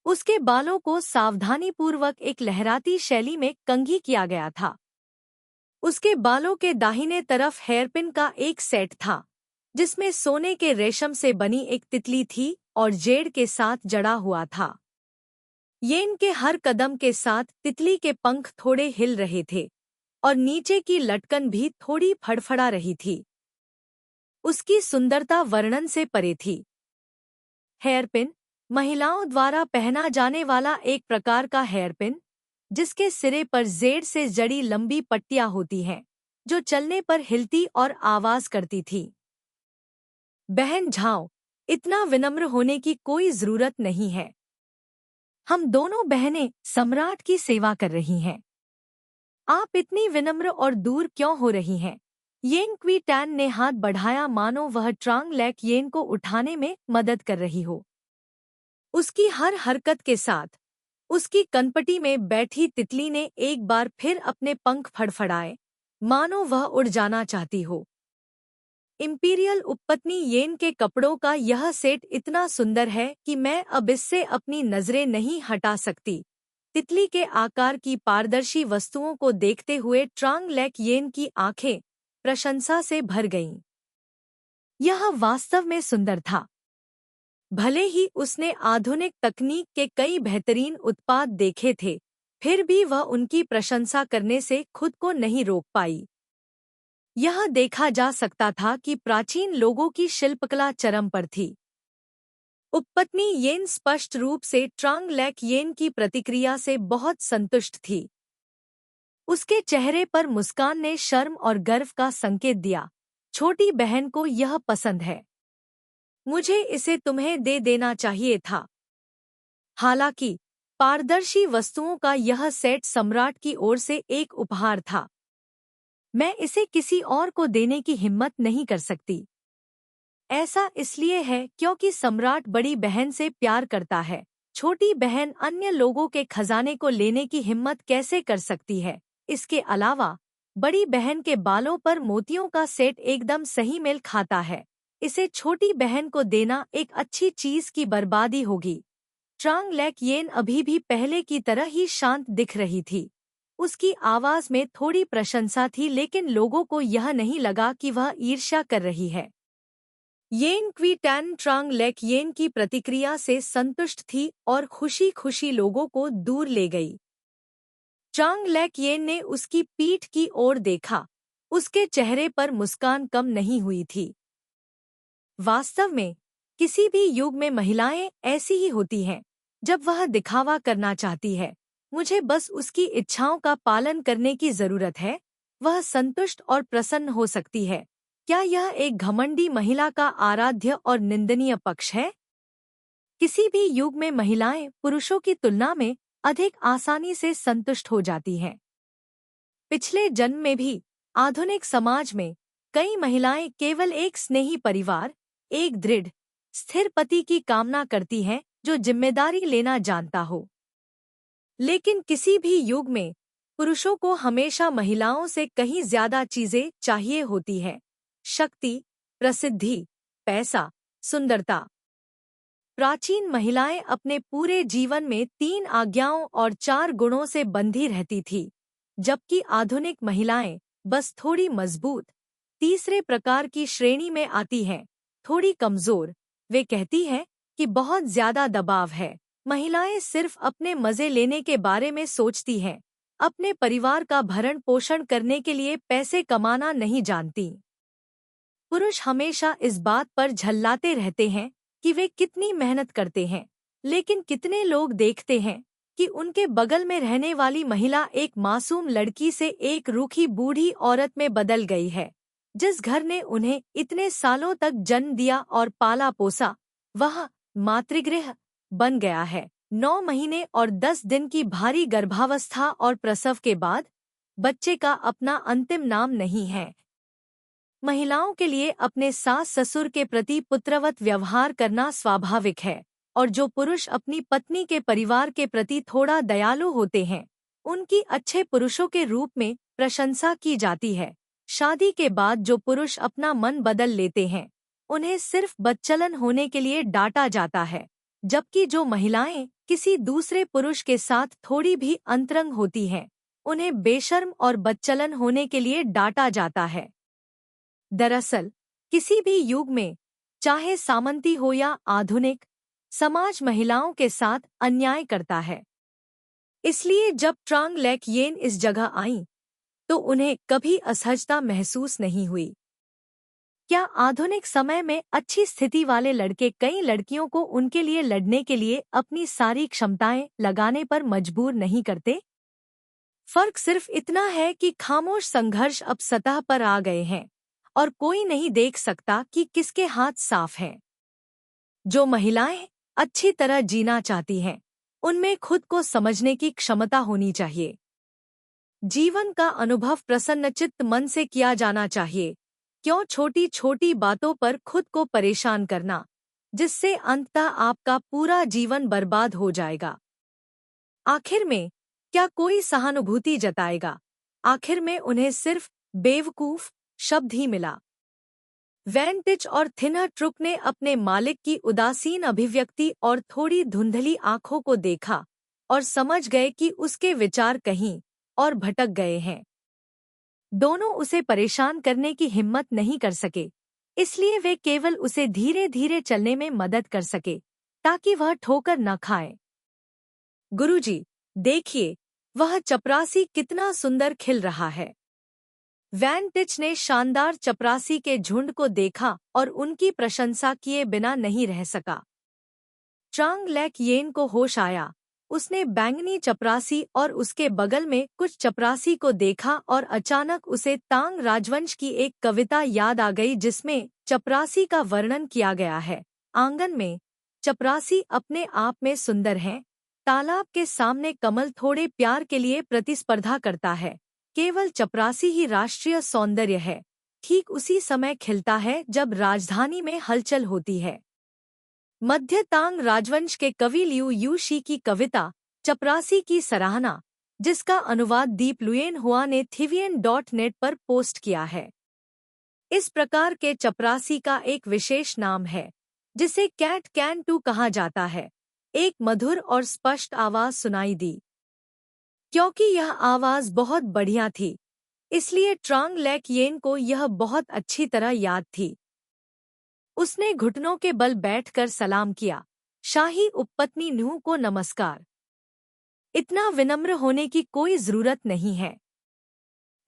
उसके बालों को सावधानीपूर्वक एक लहराती शैली में कंघी किया गया था। उसके बालों के दाहिने तरफ हेयरपिन का एक सेट था, जिसमें सोने के रेशम से बनी एक तितली थी और जेड़ के साथ जड़ा हुआ था। येन के हर कदम के साथ तितली के पंख थोड़े हिल रहे थे और नीचे की लटकन भी थोड़ी फड़फड़ा रही थी। उसकी सुंदरता वर्णन से परे थी। हेयरपिन महिलाओं द्वारा पहना जाने वाला एक प्रकार का हेयरपिन, जिसके सिरे पर जेड़ से जड़ी लंबी पट्टियां होती हैं, जो चलने पर हिलती और आवाज करती थी। बहन झाओ, इतना विनम्र होने की कोई जरूरत नहीं है। हम दोनों बहनें सम्राट की सेवा कर रही हैं। आप इतनी विनम्र और दूर क्यों हो रही हैं? येन क्वी टैन ने हाथ बढ़ाया, मानो वह ट्रांग लेक येन को उठाने में मदद कर रही हो। उसकी हर हरकत के साथ उसकी कनपटी में बैठी तितली ने एक बार फिर अपने पंख फड़फड़ाए, मानो वह उड़ जाना चाहती हो। इंपीरियल उपपत्नी येन के कपड़ों का यह सेट इतना सुंदर है कि मैं अब इससे अपनी नजरें नहीं हटा सकती। तितली के आकार की पारदर्शी वस्तुओं को देखते हुए ट्रांग लेक येन की आंखें प्रशंसा से भर गईं। यह वास्तव में सुंदर था। भले ही उसने आधुनिक तकनीक के कई बेहतरीन उत्पाद देखे थे, फिर भी वह उनकी प्रशंसा करने से खुद को नहीं रोक पाई। यह देखा जा सकता था कि प्राचीन लोगों की शिल्पकला चरम पर थी। उपपत्नी येन स्पष्ट रूप से ट्रांग लेक येन की प्रतिक्रिया से बहुत संतुष्ट थी। उसके चेहरे पर मुस्कान ने शर्म और गर्व का संकेत दिया। छोटी बहन को यह पसंद है। मुझे इसे तुम्हें दे देना चाहिए था। हालांकि पारदर्शी वस्तुओं का यह सेट सम्राट की ओर से एक उपहार था। मैं इसे किसी और को देने की हिम्मत नहीं कर सकती। ऐसा इसलिए है क्योंकि सम्राट बड़ी बहन से प्यार करता है। छोटी बहन अन्य लोगों के खजाने को लेने की हिम्मत कैसे कर सकती है? इसके अलावा बड़ी बहन के बालों पर मोतियों का सेट एकदम सही मेल खाता है। इसे छोटी बहन को देना एक अच्छी चीज की बर्बादी होगी। ट्रांग लेक येन अभी भी पहले की तरह ही शांत दिख रही थी। उसकी आवाज में थोड़ी प्रशंसा थी, लेकिन लोगों को यह नहीं लगा कि वह ईर्ष्या कर रही है। येन क्वी टैन ट्रांग लेक येन की प्रतिक्रिया से संतुष्ट थी और खुशी खुशी लोगों को दूर ले गई। ट्रांग लेक येन ने उसकी पीठ की ओर देखा। उसके चेहरे पर मुस्कान कम नहीं हुई थी। वास्तव में किसी भी युग में महिलाएं ऐसी ही होती हैं। जब वह दिखावा करना चाहती है, मुझे बस उसकी इच्छाओं का पालन करने की जरूरत है, वह संतुष्ट और प्रसन्न हो सकती है। क्या यह एक घमंडी महिला का आराध्य और निंदनीय पक्ष है? किसी भी युग में महिलाएं पुरुषों की तुलना में अधिक आसानी से संतुष्ट हो जाती हैं। पिछले जन्म में भी आधुनिक समाज में कई महिलाएं केवल एक स्नेही परिवार, एक दृढ़ स्थिर पति की कामना करती हैं जो जिम्मेदारी लेना जानता हो। लेकिन किसी भी युग में पुरुषों को हमेशा महिलाओं से कहीं ज्यादा चीजें चाहिए होती हैं। शक्ति, प्रसिद्धि, पैसा, सुंदरता। प्राचीन महिलाएं अपने पूरे जीवन में 3 आज्ञाओं और 4 गुणों से बंधी रहती थी, जबकि आधुनिक महिलाएं बस थोड़ी मजबूत तीसरे प्रकार की श्रेणी में आती हैं। थोड़ी कमजोर। वे कहती हैं कि बहुत ज्यादा दबाव है। महिलाएं सिर्फ अपने मजे लेने के बारे में सोचती हैं, अपने परिवार का भरण पोषण करने के लिए पैसे कमाना नहीं जानती। पुरुष हमेशा इस बात पर झल्लाते रहते हैं कि वे कितनी मेहनत करते हैं, लेकिन कितने लोग देखते हैं कि उनके बगल में रहने वाली महिला एक मासूम लड़की से एक रूखी बूढ़ी औरत में बदल गई है। जिस घर ने उन्हें इतने सालों तक जन्म दिया और पाला पोसा, वह मातृगृह बन गया है। 9 महीने और 10 दिन की भारी गर्भावस्था और प्रसव के बाद बच्चे का अपना अंतिम नाम नहीं है। महिलाओं के लिए अपने सास ससुर के प्रति पुत्रवत व्यवहार करना स्वाभाविक है, और जो पुरुष अपनी पत्नी के परिवार के प्रति थोड़ा दयालु होते हैं, उनकी अच्छे पुरुषों के रूप में प्रशंसा की जाती है। शादी के बाद जो पुरुष अपना मन बदल लेते हैं, उन्हें सिर्फ बदचलन होने के लिए डांटा जाता है, जबकि जो महिलाएं किसी दूसरे पुरुष के साथ थोड़ी भी अंतरंग होती हैं, उन्हें बेशर्म और बदचलन होने के लिए डांटा जाता है। दरअसल किसी भी युग में, चाहे सामंती हो या आधुनिक, समाज महिलाओं के साथ अन्याय करता है। इसलिए जब ट्रांग लेक येन इस जगह आईं, तो उन्हें कभी असहजता महसूस नहीं हुई। क्या आधुनिक समय में अच्छी स्थिति वाले लड़के कई लड़कियों को उनके लिए लड़ने के लिए अपनी सारी क्षमताएं लगाने पर मजबूर नहीं करते? फर्क सिर्फ इतना है कि खामोश संघर्ष अब सतह पर आ गए हैं और कोई नहीं देख सकता कि किसके हाथ साफ हैं। जो महिलाएं अच्छी तरह जीना चाहती हैं, उनमें खुद को समझने की क्षमता होनी चाहिए। जीवन का अनुभव प्रसन्नचित्त मन से किया जाना चाहिए। क्यों छोटी छोटी बातों पर खुद को परेशान करना, जिससे अंततः आपका पूरा जीवन बर्बाद हो जाएगा। आखिर में क्या कोई सहानुभूति जताएगा? आखिर में उन्हें सिर्फ बेवकूफ शब्द ही मिला। वैन टिच और थिनर ट्रुक ने अपने मालिक की उदासीन अभिव्यक्ति और थोड़ी धुंधली आंखों को देखा और समझ गए कि उसके विचार कहीं और भटक गए हैं। दोनों उसे परेशान करने की हिम्मत नहीं कर सके, इसलिए वे केवल उसे धीरे धीरे चलने में मदद कर सके ताकि वह ठोकर न खाए। गुरुजी, देखिए, वह चपरासी कितना सुंदर खिल रहा है। वैन टिच ने शानदार चपरासी के झुंड को देखा और उनकी प्रशंसा किए बिना नहीं रह सका। ट्रांग लेक येन को होश आया। उसने बैंगनी चपरासी और उसके बगल में कुछ चपरासी को देखा और अचानक उसे तांग राजवंश की एक कविता याद आ गई जिसमें चपरासी का वर्णन किया गया है। आंगन में चपरासी अपने आप में सुंदर हैं। तालाब के सामने कमल थोड़े प्यार के लिए प्रतिस्पर्धा करता है। केवल चपरासी ही राष्ट्रीय सौंदर्य है। ठीक उसी समय खिलता है जब राजधानी में हलचल होती है। मध्य तांग राजवंश के कवि लियू यूशी की कविता चपरासी की सराहना, जिसका अनुवाद दीप लुएन हुआ ने थिवियन.net पर पोस्ट किया है। इस प्रकार के चपरासी का एक विशेष नाम है जिसे कैट कैन टू कहा जाता है। एक मधुर और स्पष्ट आवाज सुनाई दी। क्योंकि यह आवाज बहुत बढ़िया थी, इसलिए ट्रांग लेक येन को यह बहुत अच्छी तरह याद थी। उसने घुटनों के बल बैठकर सलाम किया। शाही उपपत्नी नूह को नमस्कार। इतना विनम्र होने की कोई जरूरत नहीं है।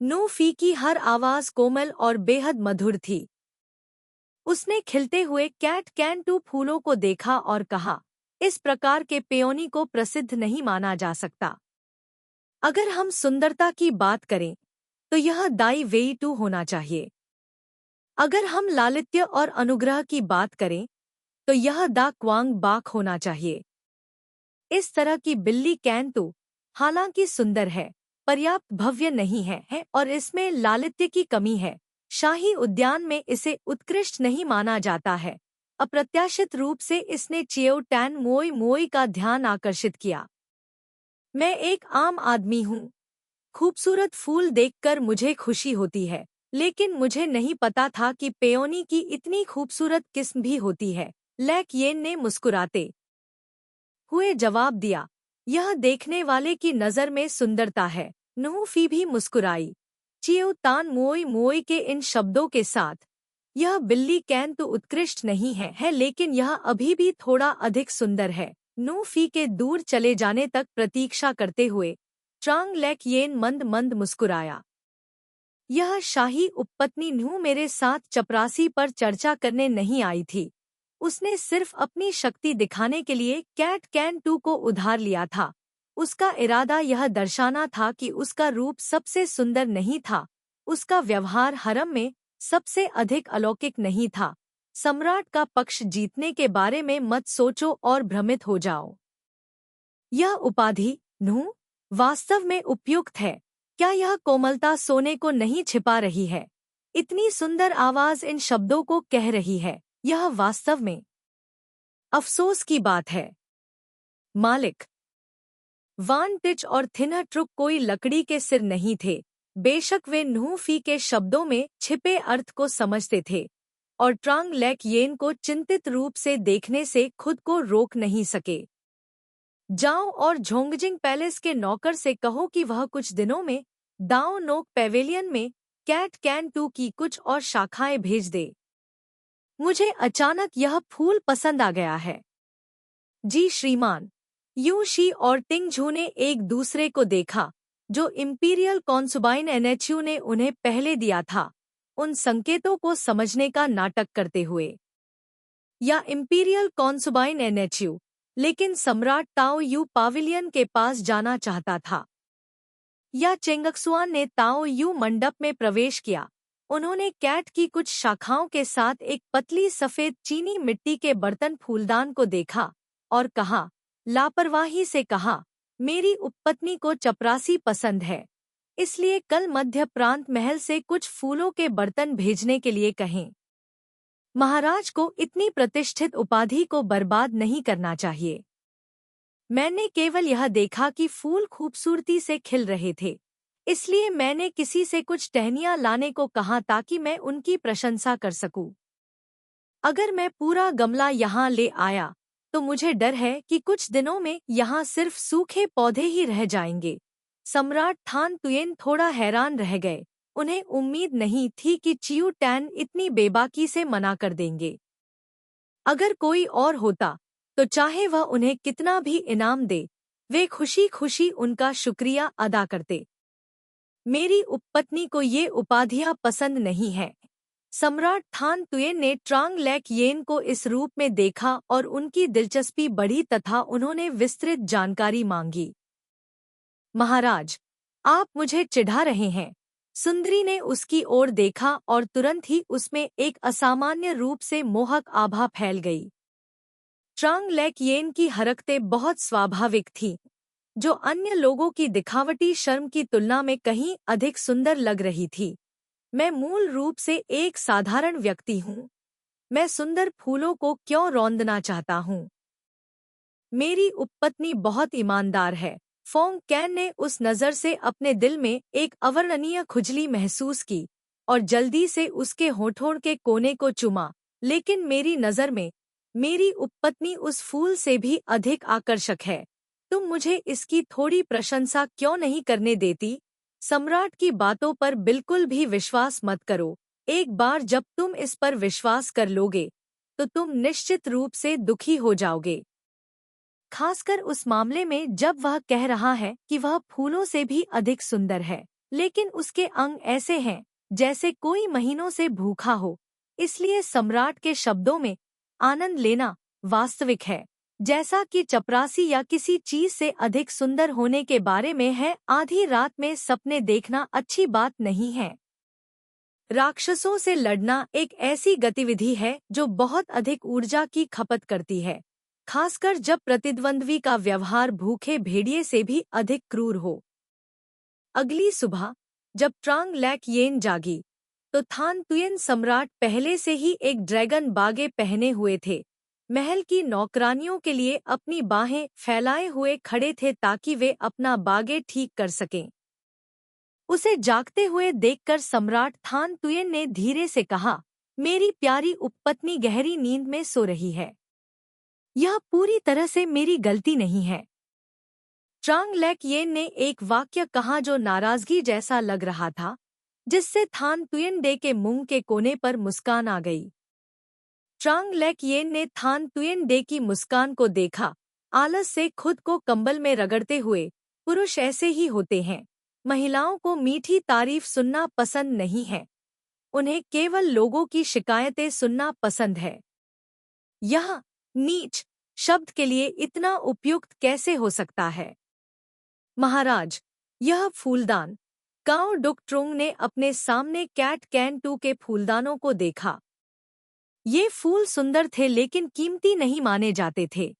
नू फी की हर आवाज कोमल और बेहद मधुर थी। उसने खिलते हुए कैट कैन टू फूलों को देखा और कहा, इस प्रकार के पेयोनी को प्रसिद्ध नहीं माना जा सकता। अगर हम सुंदरता की बात करें तो यह दाई वेई टू होना चाहिए। अगर हम लालित्य और अनुग्रह की बात करें तो यह दा क्वांग बाक होना चाहिए। इस तरह की बिल्ली कैन टू हालांकि सुंदर है, पर्याप्त भव्य नहीं है और इसमें लालित्य की कमी है। शाही उद्यान में इसे उत्कृष्ट नहीं माना जाता है। अप्रत्याशित रूप से इसने चियो टैन मोई मोई का ध्यान आकर्षित किया। मैं एक आम आदमी हूँ। खूबसूरत फूल देखकर मुझे खुशी होती है, लेकिन मुझे नहीं पता था कि पेयोनी की इतनी खूबसूरत किस्म भी होती है। लेक येन ने मुस्कुराते हुए जवाब दिया, यह देखने वाले की नज़र में सुंदरता है। नूह फी भी मुस्कुराई। चियो तान मोई मोई के इन शब्दों के साथ, यह बिल्ली कैन तो उत्कृष्ट नहीं है लेकिन यह अभी भी थोड़ा अधिक सुंदर है। नूह फी के दूर चले जाने तक प्रतीक्षा करते हुए ट्रांग लेक येन मंद मंद मुस्कुराया। यह शाही उपपत्नी नूह मेरे साथ चपरासी पर चर्चा करने नहीं आई थी। उसने सिर्फ अपनी शक्ति दिखाने के लिए कैट कैन टू को उधार लिया था। उसका इरादा यह दर्शाना था कि उसका रूप सबसे सुंदर नहीं था, उसका व्यवहार हरम में सबसे अधिक अलौकिक नहीं था। सम्राट का पक्ष जीतने के बारे में मत सोचो और भ्रमित हो जाओ। यह उपाधि नूह वास्तव में उपयुक्त है। क्या यह कोमलता सोने को नहीं छिपा रही है? इतनी सुंदर आवाज इन शब्दों को कह रही है। यह वास्तव में अफसोस की बात है। मालिक वान टिच और थिनर ट्रुक कोई लकड़ी के सिर नहीं थे। बेशक वे नूह फी के शब्दों में छिपे अर्थ को समझते थे और ट्रांग लेक येन को चिंतित रूप से देखने से खुद को रोक नहीं सके। जाओ और झोंगजिंग पैलेस के नौकर से कहो कि वह कुछ दिनों में दाओ नोक पेवेलियन में कैट कैन टू की कुछ और शाखाएं भेज दे। मुझे अचानक यह फूल पसंद आ गया है। जी श्रीमान। यू शी और टिंगझू ने एक दूसरे को देखा जो इंपीरियल कॉन्सुबाइन एनएचयू ने उन्हें पहले दिया था, उन संकेतों को समझने का नाटक करते हुए। या इंपीरियल कॉन्सुबाइन एनएचयू, लेकिन सम्राट ताओ यू पाविलियन के पास जाना चाहता था। या चेंगक्सुआन ने ताओ यू मंडप में प्रवेश किया। उन्होंने कैट की कुछ शाखाओं के साथ एक पतली सफेद चीनी मिट्टी के बर्तन फूलदान को देखा और कहा, लापरवाही से कहा, मेरी उपपत्नी को चपरासी पसंद है, इसलिए कल मध्य प्रांत महल से कुछ फूलों के बर्तन भेजने के लिए कहें। महाराज को इतनी प्रतिष्ठित उपाधि को बर्बाद नहीं करना चाहिए। मैंने केवल यह देखा कि फूल खूबसूरती से खिल रहे थे, इसलिए मैंने किसी से कुछ टहनियां लाने को कहा ताकि मैं उनकी प्रशंसा कर सकूं। अगर मैं पूरा गमला यहाँ ले आया तो मुझे डर है कि कुछ दिनों में यहाँ सिर्फ सूखे पौधे ही रह जाएंगे। सम्राट थान तुयेन थोड़ा हैरान रह गए। उन्हें उम्मीद नहीं थी कि चियू टैन इतनी बेबाकी से मना कर देंगे। अगर कोई और होता तो चाहे वह उन्हें कितना भी इनाम दे, वे खुशी खुशी उनका शुक्रिया अदा करते। मेरी उपपत्नी को ये उपाधियां पसंद नहीं है। सम्राट थान तुयेन ने ट्रांग लेक येन को इस रूप में देखा और उनकी दिलचस्पी बढ़ी तथा उन्होंने विस्तृत जानकारी मांगी। महाराज, आप मुझे चिढ़ा रहे हैं। सुंदरी ने उसकी ओर देखा और तुरंत ही उसमें एक असामान्य रूप से मोहक आभा फैल गई। ट्रांग लेक येन की हरकतें बहुत स्वाभाविक थीं, जो अन्य लोगों की दिखावटी शर्म की तुलना में कहीं अधिक सुंदर लग रही थी। मैं मूल रूप से एक साधारण व्यक्ति हूँ। मैं सुंदर फूलों को क्यों रौंदना चाहता हूँ? मेरी उपपत्नी बहुत ईमानदार है। फोंग कैन ने उस नज़र से अपने दिल में एक अवर्णनीय खुजली महसूस की और जल्दी से उसके होठों के कोने को चूमा। लेकिन मेरी नज़र में मेरी उपपत्नी उस फूल से भी अधिक आकर्षक है। तुम मुझे इसकी थोड़ी प्रशंसा क्यों नहीं करने देती? सम्राट की बातों पर बिल्कुल भी विश्वास मत करो। एक बार जब तुम इस पर विश्वास कर लोगे तो तुम निश्चित रूप से दुखी हो जाओगे। खासकर उस मामले में जब वह कह रहा है कि वह फूलों से भी अधिक सुंदर है, लेकिन उसके अंग ऐसे हैं जैसे कोई महीनों से भूखा हो। इसलिए सम्राट के शब्दों में आनंद लेना वास्तविक है, जैसा कि चपरासी या किसी चीज से अधिक सुंदर होने के बारे में है। आधी रात में सपने देखना अच्छी बात नहीं है। राक्षसों से लड़ना एक ऐसी गतिविधि है जो बहुत अधिक ऊर्जा की खपत करती है, खासकर जब प्रतिद्वंद्वी का व्यवहार भूखे भेड़िए से भी अधिक क्रूर हो। अगली सुबह जब ट्रांग लेक येन जागी तो थान तुयेन सम्राट पहले से ही एक ड्रैगन बागे पहने हुए थे। महल की नौकरानियों के लिए अपनी बाहें फैलाए हुए खड़े थे ताकि वे अपना बागे ठीक कर सकें। उसे जागते हुए देखकर सम्राट थान तुयेन ने धीरे से कहा, मेरी प्यारी उपपत्नी गहरी नींद में सो रही है। यह पूरी तरह से मेरी गलती नहीं है। ट्रांग लेक येन ने एक वाक्य कहा जो नाराजगी जैसा लग रहा था, जिससे थान तुयेन डे के मुंह के कोने पर मुस्कान आ गई। ट्रांग लेक येन ने थान तुयेन डे की मुस्कान को देखा। आलस से खुद को कंबल में रगड़ते हुए, पुरुष ऐसे ही होते हैं। महिलाओं को मीठी तारीफ सुनना पसंद नहीं है। उन्हें केवल लोगों की शिकायतें सुनना पसंद है। यह नीच शब्द के लिए इतना उपयुक्त कैसे हो सकता है? महाराज, यह फूलदान। काओ डुक ट्रुंग ने अपने सामने कैट कैन टू के फूलदानों को देखा। ये फूल सुंदर थे लेकिन कीमती नहीं माने जाते थे।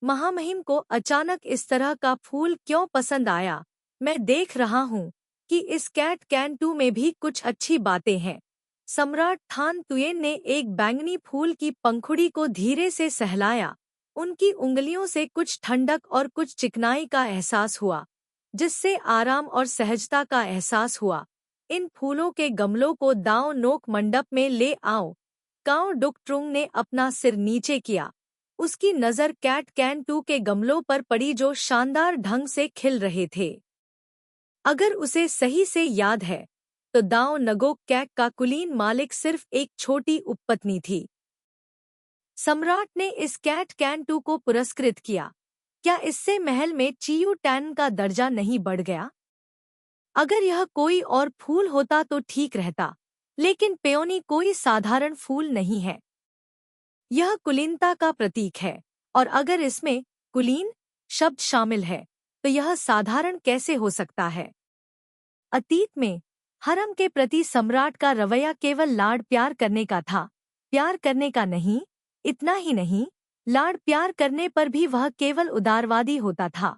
महामहिम को अचानक इस तरह का फूल क्यों पसंद आया? मैं देख रहा हूँ कि इस कैट कैन टू में भी कुछ अच्छी बातें हैं। सम्राट थान तुयेन ने एक बैंगनी फूल की पंखुड़ी को धीरे से सहलाया। उनकी उंगलियों से कुछ ठंडक और कुछ चिकनाई का एहसास हुआ, जिससे आराम और सहजता का एहसास हुआ। इन फूलों के गमलों को दाओ नोक मंडप में ले आओ। काओ डुक ट्रुंग ने अपना सिर नीचे किया। उसकी नज़र कैट कैन टू के गमलों पर पड़ी जो शानदार ढंग से खिल रहे थे। अगर उसे सही से याद है तो दाओ नगोक कैक का कुलीन मालिक सिर्फ एक छोटी उपपत्नी थी। सम्राट ने इस कैट कैन टू को पुरस्कृत किया। क्या इससे महल में चियू टैन का दर्जा नहीं बढ़ गया? अगर यह कोई और फूल होता तो ठीक रहता, लेकिन पेओनी कोई साधारण फूल नहीं है। यह कुलीनता का प्रतीक है, और अगर इसमें कुलीन शब्द शामिल है तो यह साधारण कैसे हो सकता है? अतीत में हरम के प्रति सम्राट का रवैया केवल लाड प्यार करने का था, प्यार करने का नहीं। इतना ही नहीं, लाड प्यार करने पर भी वह केवल उदारवादी होता था।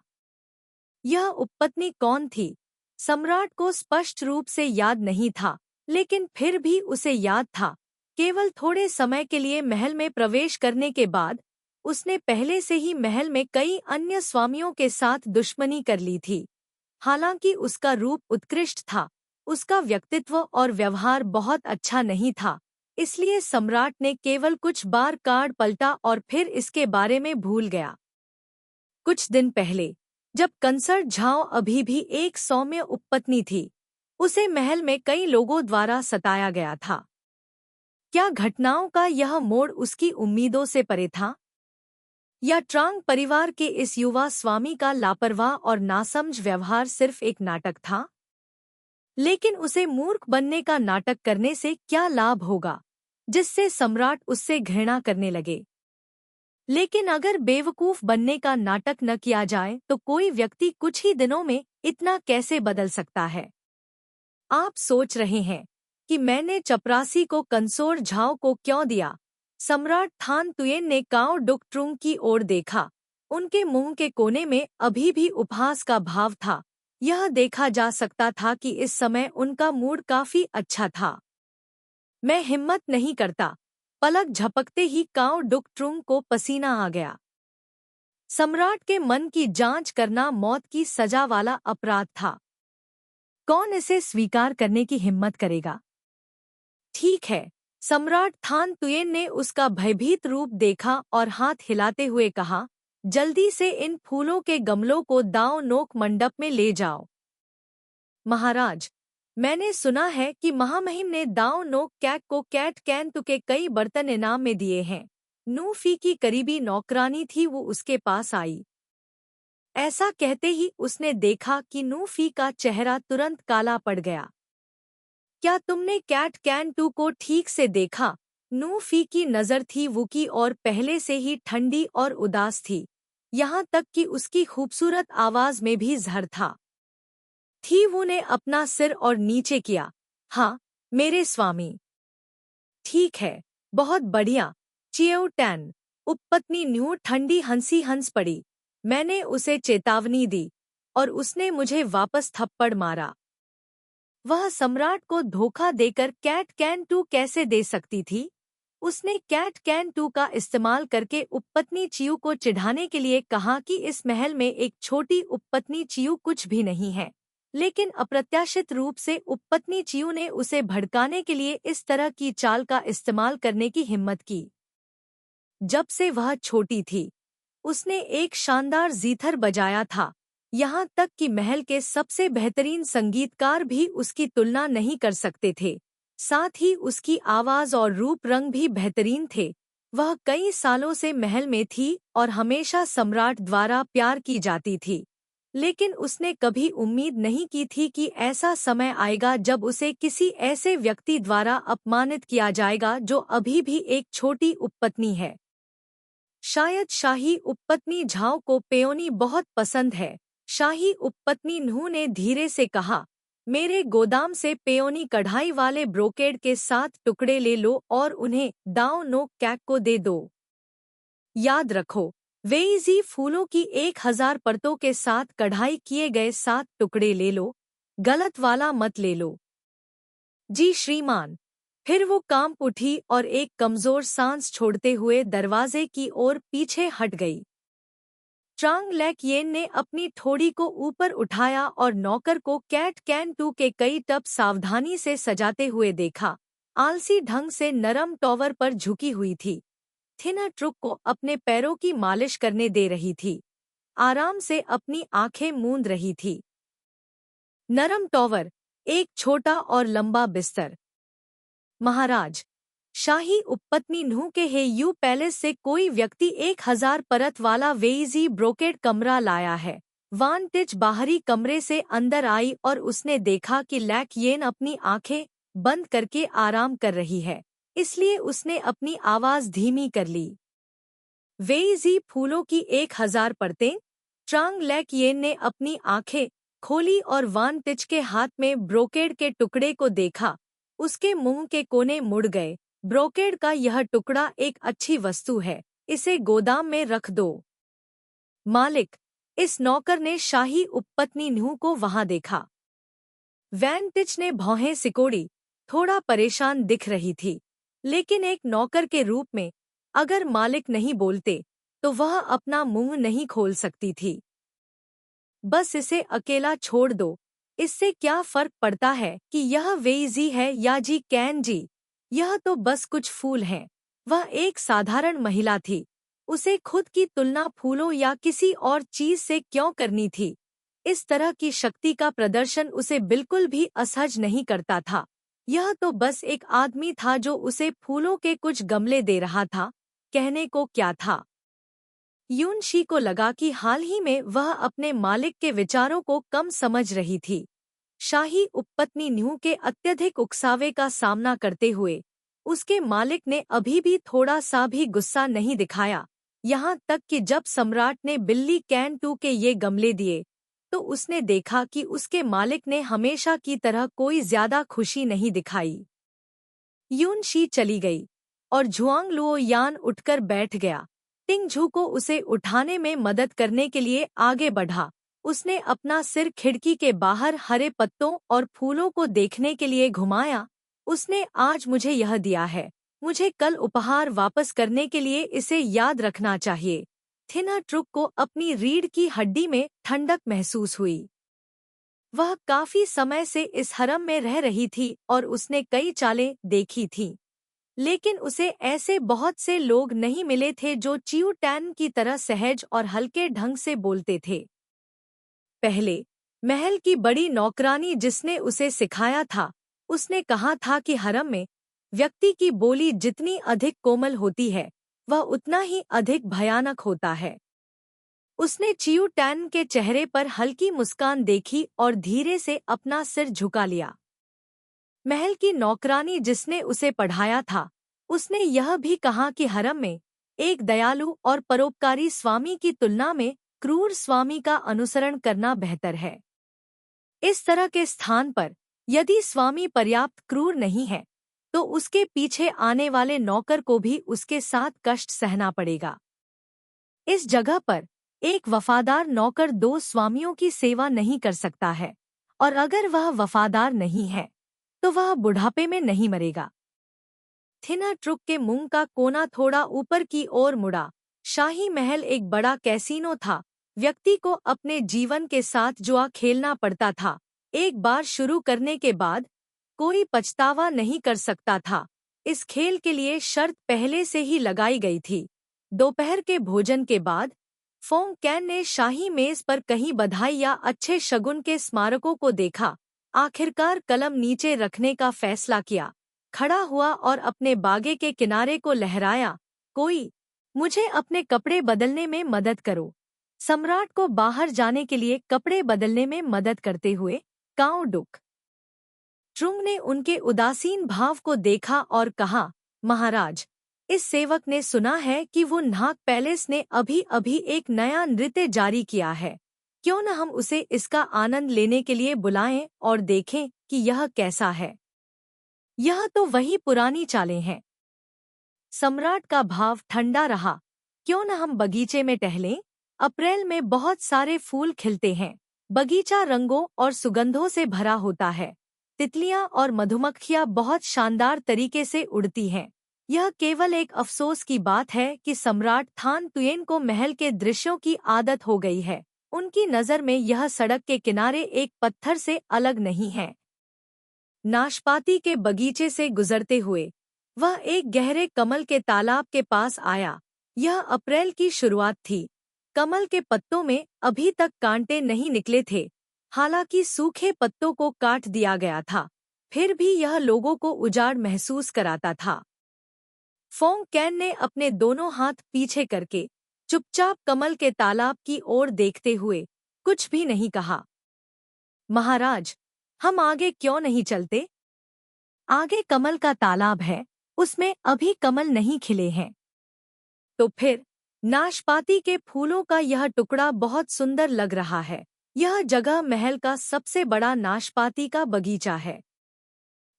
यह उपपत्नी कौन थी? सम्राट को स्पष्ट रूप से याद नहीं था, लेकिन फिर भी उसे याद था। केवल थोड़े समय के लिए महल में प्रवेश करने के बाद उसने पहले से ही महल में कई अन्य स्वामियों के साथ दुश्मनी कर ली थी। हालांकि उसका रूप उत्कृष्ट था, उसका व्यक्तित्व और व्यवहार बहुत अच्छा नहीं था। इसलिए सम्राट ने केवल कुछ बार कार्ड पलटा और फिर इसके बारे में भूल गया। कुछ दिन पहले जब कंसर्ट झाओ अभी भी एक सौम्य उपपत्नी थी, उसे महल में कई लोगों द्वारा सताया गया था। क्या घटनाओं का यह मोड़ उसकी उम्मीदों से परे था? या ट्रांग परिवार के इस युवा स्वामी का लापरवाह और नासमझ व्यवहार सिर्फ एक नाटक था? लेकिन उसे मूर्ख बनने का नाटक करने से क्या लाभ होगा, जिससे सम्राट उससे घृणा करने लगे। लेकिन अगर बेवकूफ बनने का नाटक न किया जाए तो कोई व्यक्ति कुछ ही दिनों में इतना कैसे बदल सकता है। आप सोच रहे हैं कि मैंने चपरासी को कंसोर झाओ को क्यों दिया। सम्राट थान तुयेन ने काओ डुक ट्रुंग की ओर देखा। उनके मुंह के कोने में अभी भी उपहास का भाव था। यह देखा जा सकता था कि इस समय उनका मूड काफी अच्छा था। मैं हिम्मत नहीं करता। पलक झपकते ही काओ डुक ट्रुंग को पसीना आ गया। सम्राट के मन की जांच करना मौत की सजा वाला अपराध था। कौन इसे स्वीकार करने की हिम्मत करेगा? ठीक है। सम्राट थान तुयेन ने उसका भयभीत रूप देखा और हाथ हिलाते हुए कहा, जल्दी से इन फूलों के गमलों को दाव नोक मंडप में ले जाओ। महाराज, मैंने सुना है कि महामहिम ने दाव नोक कैक को कैट कैन के कई बर्तन इनाम में दिए हैं। नूफी की करीबी नौकरानी थी, वो उसके पास आई। ऐसा कहते ही उसने देखा कि नूफी का चेहरा तुरंत काला पड़ गया। क्या तुमने कैट कैन टू को ठीक से देखा? नूफी की नजर थी वुकी और पहले से ही ठंडी और उदास थी। यहाँ तक कि उसकी खूबसूरत आवाज में भी जहर था। थी वो ने अपना सिर और नीचे किया। हाँ, मेरे स्वामी। ठीक है, बहुत बढ़िया। चिएउ टैन, उपपत्नी न्यू ठंडी हंसी हंस पड़ी। मैंने उसे चेतावनी दी और उसने मुझे वापस थप्पड़ मारा। वह सम्राट को धोखा देकर कैट कैन टू कैसे दे सकती थी? उसने कैट कैन टू का इस्तेमाल करके उपपत्नी चियू को चिढ़ाने के लिए कहा कि इस महल में एक छोटी उपपत्नी चियू कुछ भी नहीं है। लेकिन अप्रत्याशित रूप से उपपत्नी चियू ने उसे भड़काने के लिए इस तरह की चाल का इस्तेमाल करने की हिम्मत की। जब से वह छोटी थी, उसने एक शानदार जीथर बजाया था। यहाँ तक कि महल के सबसे बेहतरीन संगीतकार भी उसकी तुलना नहीं कर सकते थे। साथ ही उसकी आवाज और रूप रंग भी बेहतरीन थे। वह कई सालों से महल में थी और हमेशा सम्राट द्वारा प्यार की जाती थी। लेकिन उसने कभी उम्मीद नहीं की थी कि ऐसा समय आएगा जब उसे किसी ऐसे व्यक्ति द्वारा अपमानित किया जाएगा जो अभी भी एक छोटी उपपत्नी है। शायद शाही उपपत्नी झाओ को पेयोनी बहुत पसंद है। शाही उपपत्नी नूह ने धीरे से कहा, मेरे गोदाम से पेयोनी कढ़ाई वाले ब्रोकेड के 7 टुकड़े ले लो और उन्हें दाव नोक कैक को दे दो। याद रखो, वेइजी फूलों की 1000 परतों के साथ कढ़ाई किए गए 7 टुकड़े ले लो, गलत वाला मत ले लो। जी श्रीमान। फिर वो कांप उठी और एक कमजोर सांस छोड़ते हुए दरवाजे की ओर पीछे हट गई। ट्रांग लैक येन ने अपनी ठोड़ी को ऊपर उठाया और नौकर को कैट कैन टू के कई टब सावधानी से सजाते हुए देखा। आलसी ढंग से नरम टॉवर पर झुकी हुई थी। थिना ट्रुक को अपने पैरों की मालिश करने दे रही थी। आराम से अपनी आंखें मूंद रही थी। नरम टॉवर, एक छोटा और लंबा बिस्तर। महाराज, शाही उपपत्नी नूह के हेयू पैलेस से कोई व्यक्ति 1000 परत वाला वेइजी ब्रोकेड कमरा लाया है। वान टिच बाहरी कमरे से अंदर आई और उसने देखा कि लैक येन अपनी आंखें बंद करके आराम कर रही है, इसलिए उसने अपनी आवाज धीमी कर ली। वेइजी फूलों की 1000 परतें। ट्रांग लैक येन ने अपनी आंखें खोली और वान टिच के हाथ में ब्रोकेड के टुकड़े को देखा। उसके मुंह के कोने मुड़ गए। ब्रोकेड का यह टुकड़ा एक अच्छी वस्तु है, इसे गोदाम में रख दो। मालिक, इस नौकर ने शाही उपपत्नी नूह को वहां देखा। वैन टिच ने भौहें सिकोड़ी, थोड़ा परेशान दिख रही थी। लेकिन एक नौकर के रूप में, अगर मालिक नहीं बोलते, तो वह अपना मुंह नहीं खोल सकती थी। बस इसे अकेला छोड़ दो, इससे क्या फर्क पड़ता है कि यह वेइजी है या जी कैन जी। यह तो बस कुछ फूल हैं। वह एक साधारण महिला थी। उसे खुद की तुलना फूलों या किसी और चीज से क्यों करनी थी? इस तरह की शक्ति का प्रदर्शन उसे बिल्कुल भी असहज नहीं करता था। यह तो बस एक आदमी था जो उसे फूलों के कुछ गमले दे रहा था। कहने को क्या था? यूनशी को लगा कि हाल ही में वह अपने मालिक के विचारों को कम समझ रही थी। शाही उपपत्नी न्यू के अत्यधिक उकसावे का सामना करते हुए उसके मालिक ने अभी भी थोड़ा सा भी गुस्सा नहीं दिखाया, यहाँ तक कि जब सम्राट ने बिल्ली कैन टू के ये गमले दिए तो उसने देखा कि उसके मालिक ने हमेशा की तरह कोई ज्यादा खुशी नहीं दिखाई। यून शी चली गई और झुआंग लुओ यान उठकर बैठ गया। टिंग झू को उसे उठाने में मदद करने के लिए आगे बढ़ा। उसने अपना सिर खिड़की के बाहर हरे पत्तों और फूलों को देखने के लिए घुमाया। उसने आज मुझे यह दिया है, मुझे कल उपहार वापस करने के लिए इसे याद रखना चाहिए। थिना ट्रुक को अपनी रीढ़ की हड्डी में ठंडक महसूस हुई। वह काफी समय से इस हरम में रह रही थी और उसने कई चालें देखी थीं, लेकिन उसे ऐसे बहुत से लोग नहीं मिले थे जो चियू टैन की तरह सहज और हल्के ढंग से बोलते थे। पहले महल की बड़ी नौकरानी जिसने उसे सिखाया था, उसने कहा था कि हरम में व्यक्ति की बोली जितनी अधिक कोमल होती है वह उतना ही अधिक भयानक होता है। उसने चियू टैन के चेहरे पर हल्की मुस्कान देखी और धीरे से अपना सिर झुका लिया। महल की नौकरानी जिसने उसे पढ़ाया था, उसने यह भी कहा कि हरम में एक दयालु और परोपकारी स्वामी की तुलना में क्रूर स्वामी का अनुसरण करना बेहतर है। इस तरह के स्थान पर यदि स्वामी पर्याप्त क्रूर नहीं है तो उसके पीछे आने वाले नौकर को भी उसके साथ कष्ट सहना पड़ेगा। इस जगह पर एक वफादार नौकर दो स्वामियों की सेवा नहीं कर सकता है, और अगर वह वफादार नहीं है तो वह बुढ़ापे में नहीं मरेगा। थिना ट्रुक के मुंह का कोना थोड़ा ऊपर की ओर मुड़ा। शाही महल एक बड़ा कैसीनो था। व्यक्ति को अपने जीवन के साथ जुआ खेलना पड़ता था। एक बार शुरू करने के बाद कोई पछतावा नहीं कर सकता था। इस खेल के लिए शर्त पहले से ही लगाई गई थी। दोपहर के भोजन के बाद फोंग कैन ने शाही मेज पर कहीं बधाई या अच्छे शगुन के स्मारकों को देखा। आखिरकार कलम नीचे रखने का फैसला किया, खड़ा हुआ और अपने बागे के किनारे को लहराया। कोई मुझे अपने कपड़े बदलने में मदद करो। सम्राट को बाहर जाने के लिए कपड़े बदलने में मदद करते हुए काओ डुक ट्रुंग ने उनके उदासीन भाव को देखा और कहा, महाराज, इस सेवक ने सुना है कि वो नाग पैलेस ने अभी अभी एक नया नृत्य जारी किया है। क्यों न हम उसे इसका आनंद लेने के लिए बुलाएं और देखें कि यह कैसा है। यह तो वही पुरानी चालें हैं। सम्राट का भाव ठंडा रहा। क्यों न हम बगीचे में टहलें? अप्रैल में बहुत सारे फूल खिलते हैं। बगीचा रंगों और सुगंधों से भरा होता है। तितलियां और मधुमक्खियां बहुत शानदार तरीके से उड़ती हैं। यह केवल एक अफसोस की बात है कि सम्राट थान तुयेन को महल के दृश्यों की आदत हो गई है। उनकी नज़र में यह सड़क के किनारे एक पत्थर से अलग नहीं है। नाशपाती के बगीचे से गुजरते हुए वह एक गहरे कमल के तालाब के पास आया। यह अप्रैल की शुरुआत थी। कमल के पत्तों में अभी तक कांटे नहीं निकले थे, हालांकि सूखे पत्तों को काट दिया गया था। फिर भी यह लोगों को उजाड़ महसूस कराता था। फोंग कैन ने अपने दोनों हाथ पीछे करके चुपचाप कमल के तालाब की ओर देखते हुए कुछ भी नहीं कहा। महाराज, हम आगे क्यों नहीं चलते? आगे कमल का तालाब है, उसमें अभी कमल नहीं खिले हैं। तो फिर नाशपाती के फूलों का यह टुकड़ा बहुत सुंदर लग रहा है। यह जगह महल का सबसे बड़ा नाशपाती का बगीचा है।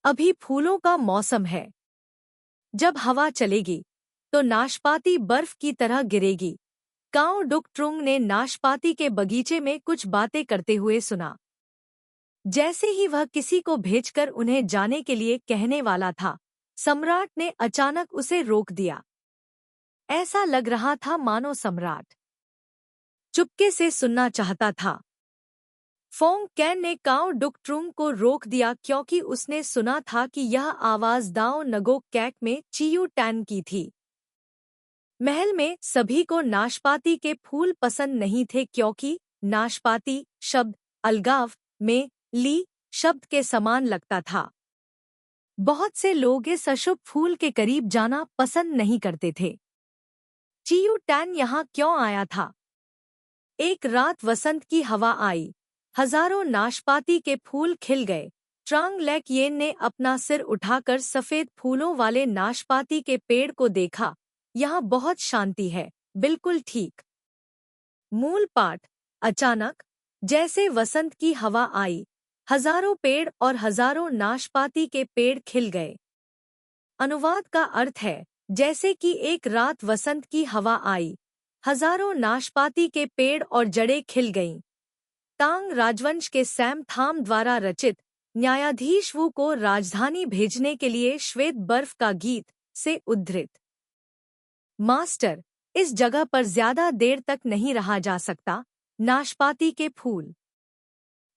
अभी फूलों का मौसम है। जब हवा चलेगी तो नाशपाती बर्फ की तरह गिरेगी। काओ डुक ट्रुंग ने नाशपाती के बगीचे में कुछ बातें करते हुए सुना। जैसे ही वह किसी को भेजकर उन्हें जाने के लिए कहने वाला था, सम्राट ने अचानक उसे रोक दिया। ऐसा लग रहा था मानो सम्राट चुपके से सुनना चाहता था। फोंग कैन ने काओ डुक ट्रुंग को रोक दिया क्योंकि उसने सुना था कि यह आवाज दाओ नगोक कैक में चियू टैन की थी। महल में सभी को नाशपाती के फूल पसंद नहीं थे क्योंकि नाशपाती शब्द अलगाव में ली शब्द के समान लगता था। बहुत से लोग इस अशुभ फूल के करीब जाना पसंद नहीं करते थे। चियू टैन यहाँ क्यों आया था? एक रात वसंत की हवा आई। हजारों नाशपाती के फूल खिल गए। ट्रांग लेक येन ने अपना सिर उठाकर सफेद फूलों वाले नाशपाती के पेड़ को देखा। यहाँ बहुत शांति है। बिल्कुल ठीक। मूल पाठ। अचानक जैसे वसंत की हवा आई, हजारों पेड़ और हजारों नाशपाती के पेड़ खिल गए। अनुवाद का अर्थ है, जैसे कि एक रात वसंत की हवा आई, हजारों नाशपाती के पेड़ और जड़ें खिल गईं। तांग राजवंश के सैम थाम द्वारा रचित न्यायाधीश वू को राजधानी भेजने के लिए श्वेत बर्फ का गीत से उद्धृत। मास्टर, इस जगह पर ज्यादा देर तक नहीं रहा जा सकता। नाशपाती के फूल।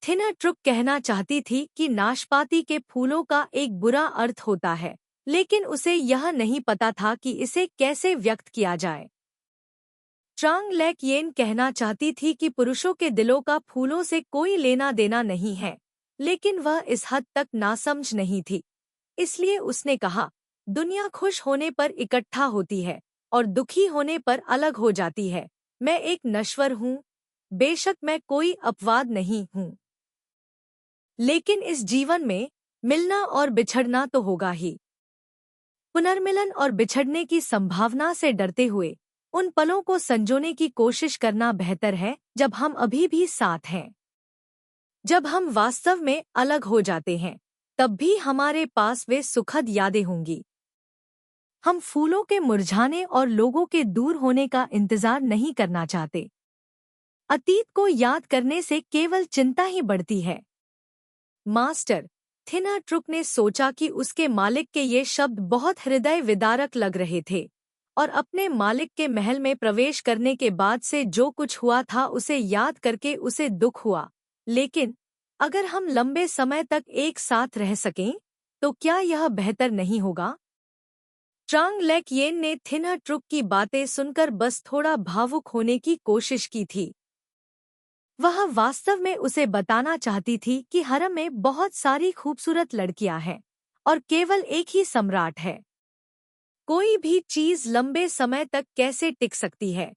थिनर ट्रुक कहना चाहती थी कि नाशपाती के फूलों का एक बुरा अर्थ होता है, लेकिन उसे यह नहीं पता था कि इसे कैसे व्यक्त किया जाए। ट्रांग लेक येन कहना चाहती थी कि पुरुषों के दिलों का फूलों से कोई लेना देना नहीं है, लेकिन वह इस हद तक नासमझ नहीं थी। इसलिए उसने कहा, दुनिया खुश होने पर इकट्ठा होती है और दुखी होने पर अलग हो जाती है। मैं एक नश्वर हूँ, बेशक मैं कोई अपवाद नहीं हूँ, लेकिन इस जीवन में मिलना और बिछड़ना तो होगा ही। पुनर्मिलन और बिछड़ने की संभावना से डरते हुए उन पलों को संजोने की कोशिश करना बेहतर है जब हम अभी भी साथ हैं। जब हम वास्तव में अलग हो जाते हैं, तब भी हमारे पास वे सुखद यादें होंगी। हम फूलों के मुरझाने और लोगों के दूर होने का इंतजार नहीं करना चाहते। अतीत को याद करने से केवल चिंता ही बढ़ती है। मास्टर, थिनर ट्रुक ने सोचा कि उसके मालिक के ये शब्द बहुत हृदय विदारक लग रहे थे, और अपने मालिक के महल में प्रवेश करने के बाद से जो कुछ हुआ था उसे याद करके उसे दुख हुआ। लेकिन अगर हम लंबे समय तक एक साथ रह सकें, तो क्या यह बेहतर नहीं होगा? ट्रांग लेक येन ने थिनर ट्रुक की बातें सुनकर बस थोड़ा भावुक होने की कोशिश की थी। वह वास्तव में उसे बताना चाहती थी कि हरम में बहुत सारी खूबसूरत लड़कियां हैं और केवल एक ही सम्राट है। कोई भी चीज लंबे समय तक कैसे टिक सकती है?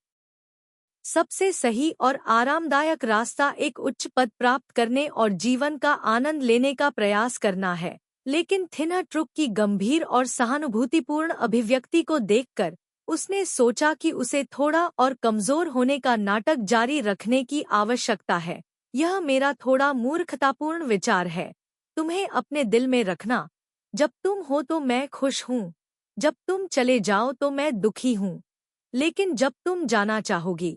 सबसे सही और आरामदायक रास्ता एक उच्च पद प्राप्त करने और जीवन का आनंद लेने का प्रयास करना है। लेकिन थिनर ट्रुक की गंभीर और सहानुभूतिपूर्ण अभिव्यक्ति को देखकर उसने सोचा कि उसे थोड़ा और कमजोर होने का नाटक जारी रखने की आवश्यकता है। यह मेरा थोड़ा मूर्खतापूर्ण विचार है। तुम्हें अपने दिल में रखना। जब तुम हो तो मैं खुश हूँ, जब तुम चले जाओ तो मैं दुखी हूँ। लेकिन जब तुम जाना चाहोगी,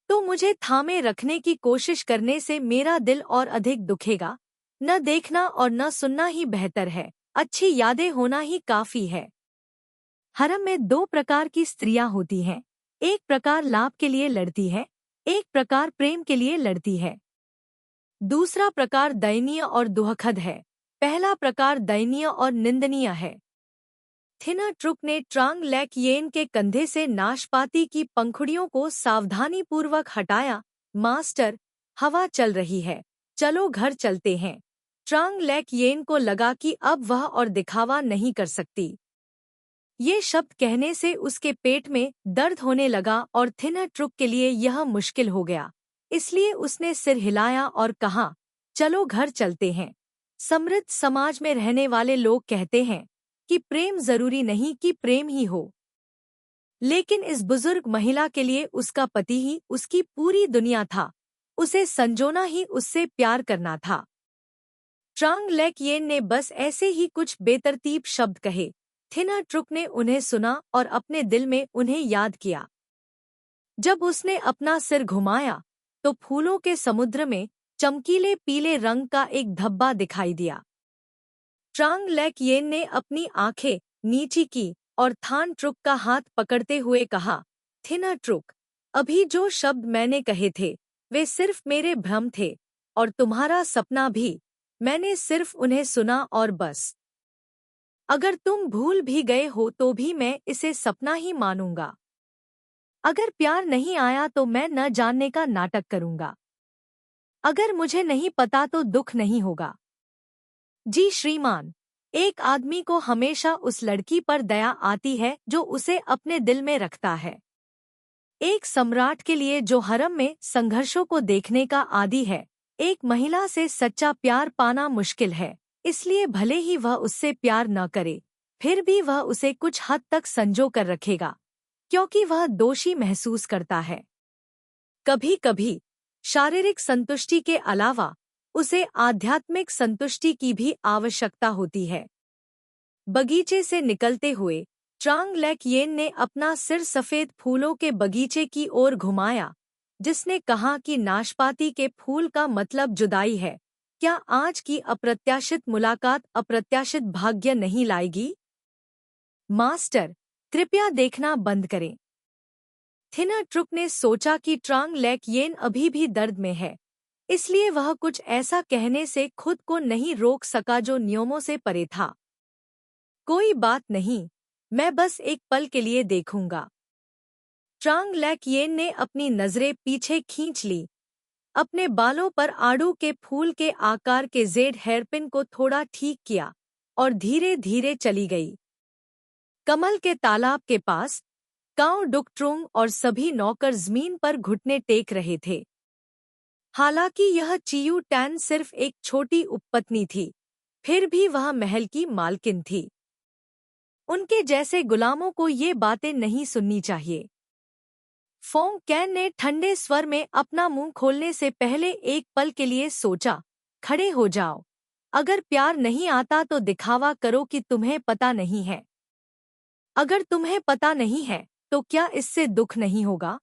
तो मुझे थामे रखने की कोशिश करने से मेरा दिल और अधिक दुखेगा। न देखना और न सुनना ही बेहतर है। अच्छी यादें होना ही काफी है। हरम में दो प्रकार की स्त्रियां होती हैं। एक प्रकार लाभ के लिए लड़ती है, एक प्रकार प्रेम के लिए लड़ती है। दूसरा प्रकार दयनीय और दुखद है। पहला प्रकार दयनीय और निंदनीय है। थिनर ट्रुक ने ट्रांग लेक येन के कंधे से नाशपाती की पंखुड़ियों को सावधानीपूर्वक हटाया। मास्टर, हवा चल रही है, चलो घर चलते हैं। ट्रांग लेक येन को लगा कि अब वह और दिखावा नहीं कर सकती। ये शब्द कहने से उसके पेट में दर्द होने लगा और थिनर ट्रुक के लिए यह मुश्किल हो गया। इसलिए उसने सिर हिलाया और कहा, चलो घर चलते हैं। समृद्ध समाज में रहने वाले लोग कहते हैं कि प्रेम जरूरी नहीं कि प्रेम ही हो, लेकिन इस बुजुर्ग महिला के लिए उसका पति ही उसकी पूरी दुनिया था। उसे संजोना ही उससे प्यार करना था। ट्रांग लेक येन ने बस ऐसे ही कुछ बेतरतीब शब्द कहे। थिनर ट्रुक ने उन्हें सुना और अपने दिल में उन्हें याद किया। जब उसने अपना सिर घुमाया तो फूलों के समुद्र में चमकीले पीले रंग का एक धब्बा दिखाई दिया। ट्रांग लेक येन ने अपनी आंखें नीची की और थान ट्रुक का हाथ पकड़ते हुए कहा, थिनर ट्रुक, अभी जो शब्द मैंने कहे थे वे सिर्फ मेरे भ्रम थे, और तुम्हारा सपना भी। मैंने सिर्फ उन्हें सुना और बस। अगर तुम भूल भी गए हो तो भी मैं इसे सपना ही मानूंगा। अगर प्यार नहीं आया तो मैं न जानने का नाटक करूंगा। अगर मुझे नहीं पता तो दुख नहीं होगा। जी श्रीमान, एक आदमी को हमेशा उस लड़की पर दया आती है जो उसे अपने दिल में रखता है। एक सम्राट के लिए जो हरम में संघर्षों को देखने का आदी है, एक महिला से सच्चा प्यार पाना मुश्किल है, इसलिए भले ही वह उससे प्यार न करे, फिर भी वह उसे कुछ हद तक संजो कर रखेगा, क्योंकि वह दोषी महसूस करता है। कभी कभी शारीरिक संतुष्टि के अलावा उसे आध्यात्मिक संतुष्टि की भी आवश्यकता होती है। बगीचे से निकलते हुए ट्रांग लेक येन ने अपना सिर सफेद फूलों के बगीचे की ओर घुमाया, जिसने कहा कि नाशपाती के फूल का मतलब जुदाई है। क्या आज की अप्रत्याशित मुलाकात अप्रत्याशित भाग्य नहीं लाएगी? मास्टर, कृपया देखना बंद करें। थिनर ट्रुक ने सोचा कि ट्रांग लेक येन अभी भी दर्द में है, इसलिए वह कुछ ऐसा कहने से खुद को नहीं रोक सका जो नियमों से परे था। कोई बात नहीं, मैं बस एक पल के लिए देखूंगा। ट्रांग लेक येन ने अपनी नजरें पीछे खींच ली, अपने बालों पर आड़ू के फूल के आकार के जेड हेयरपिन को थोड़ा ठीक किया और धीरे धीरे चली गई। कमल के तालाब के पास काऊ डुकट्रुंग और सभी नौकर जमीन पर घुटने टेक रहे थे। हालांकि यह चियू टैन सिर्फ एक छोटी उपपत्नी थी, फिर भी वह महल की मालकिन थी। उनके जैसे गुलामों को ये बातें नहीं सुननी चाहिए। फोंग कैन ने ठंडे स्वर में अपना मुंह खोलने से पहले एक पल के लिए सोचा, खड़े हो जाओ। अगर प्यार नहीं आता तो दिखावा करो कि तुम्हें पता नहीं है। अगर तुम्हें पता नहीं है तो क्या इससे दुख नहीं होगा?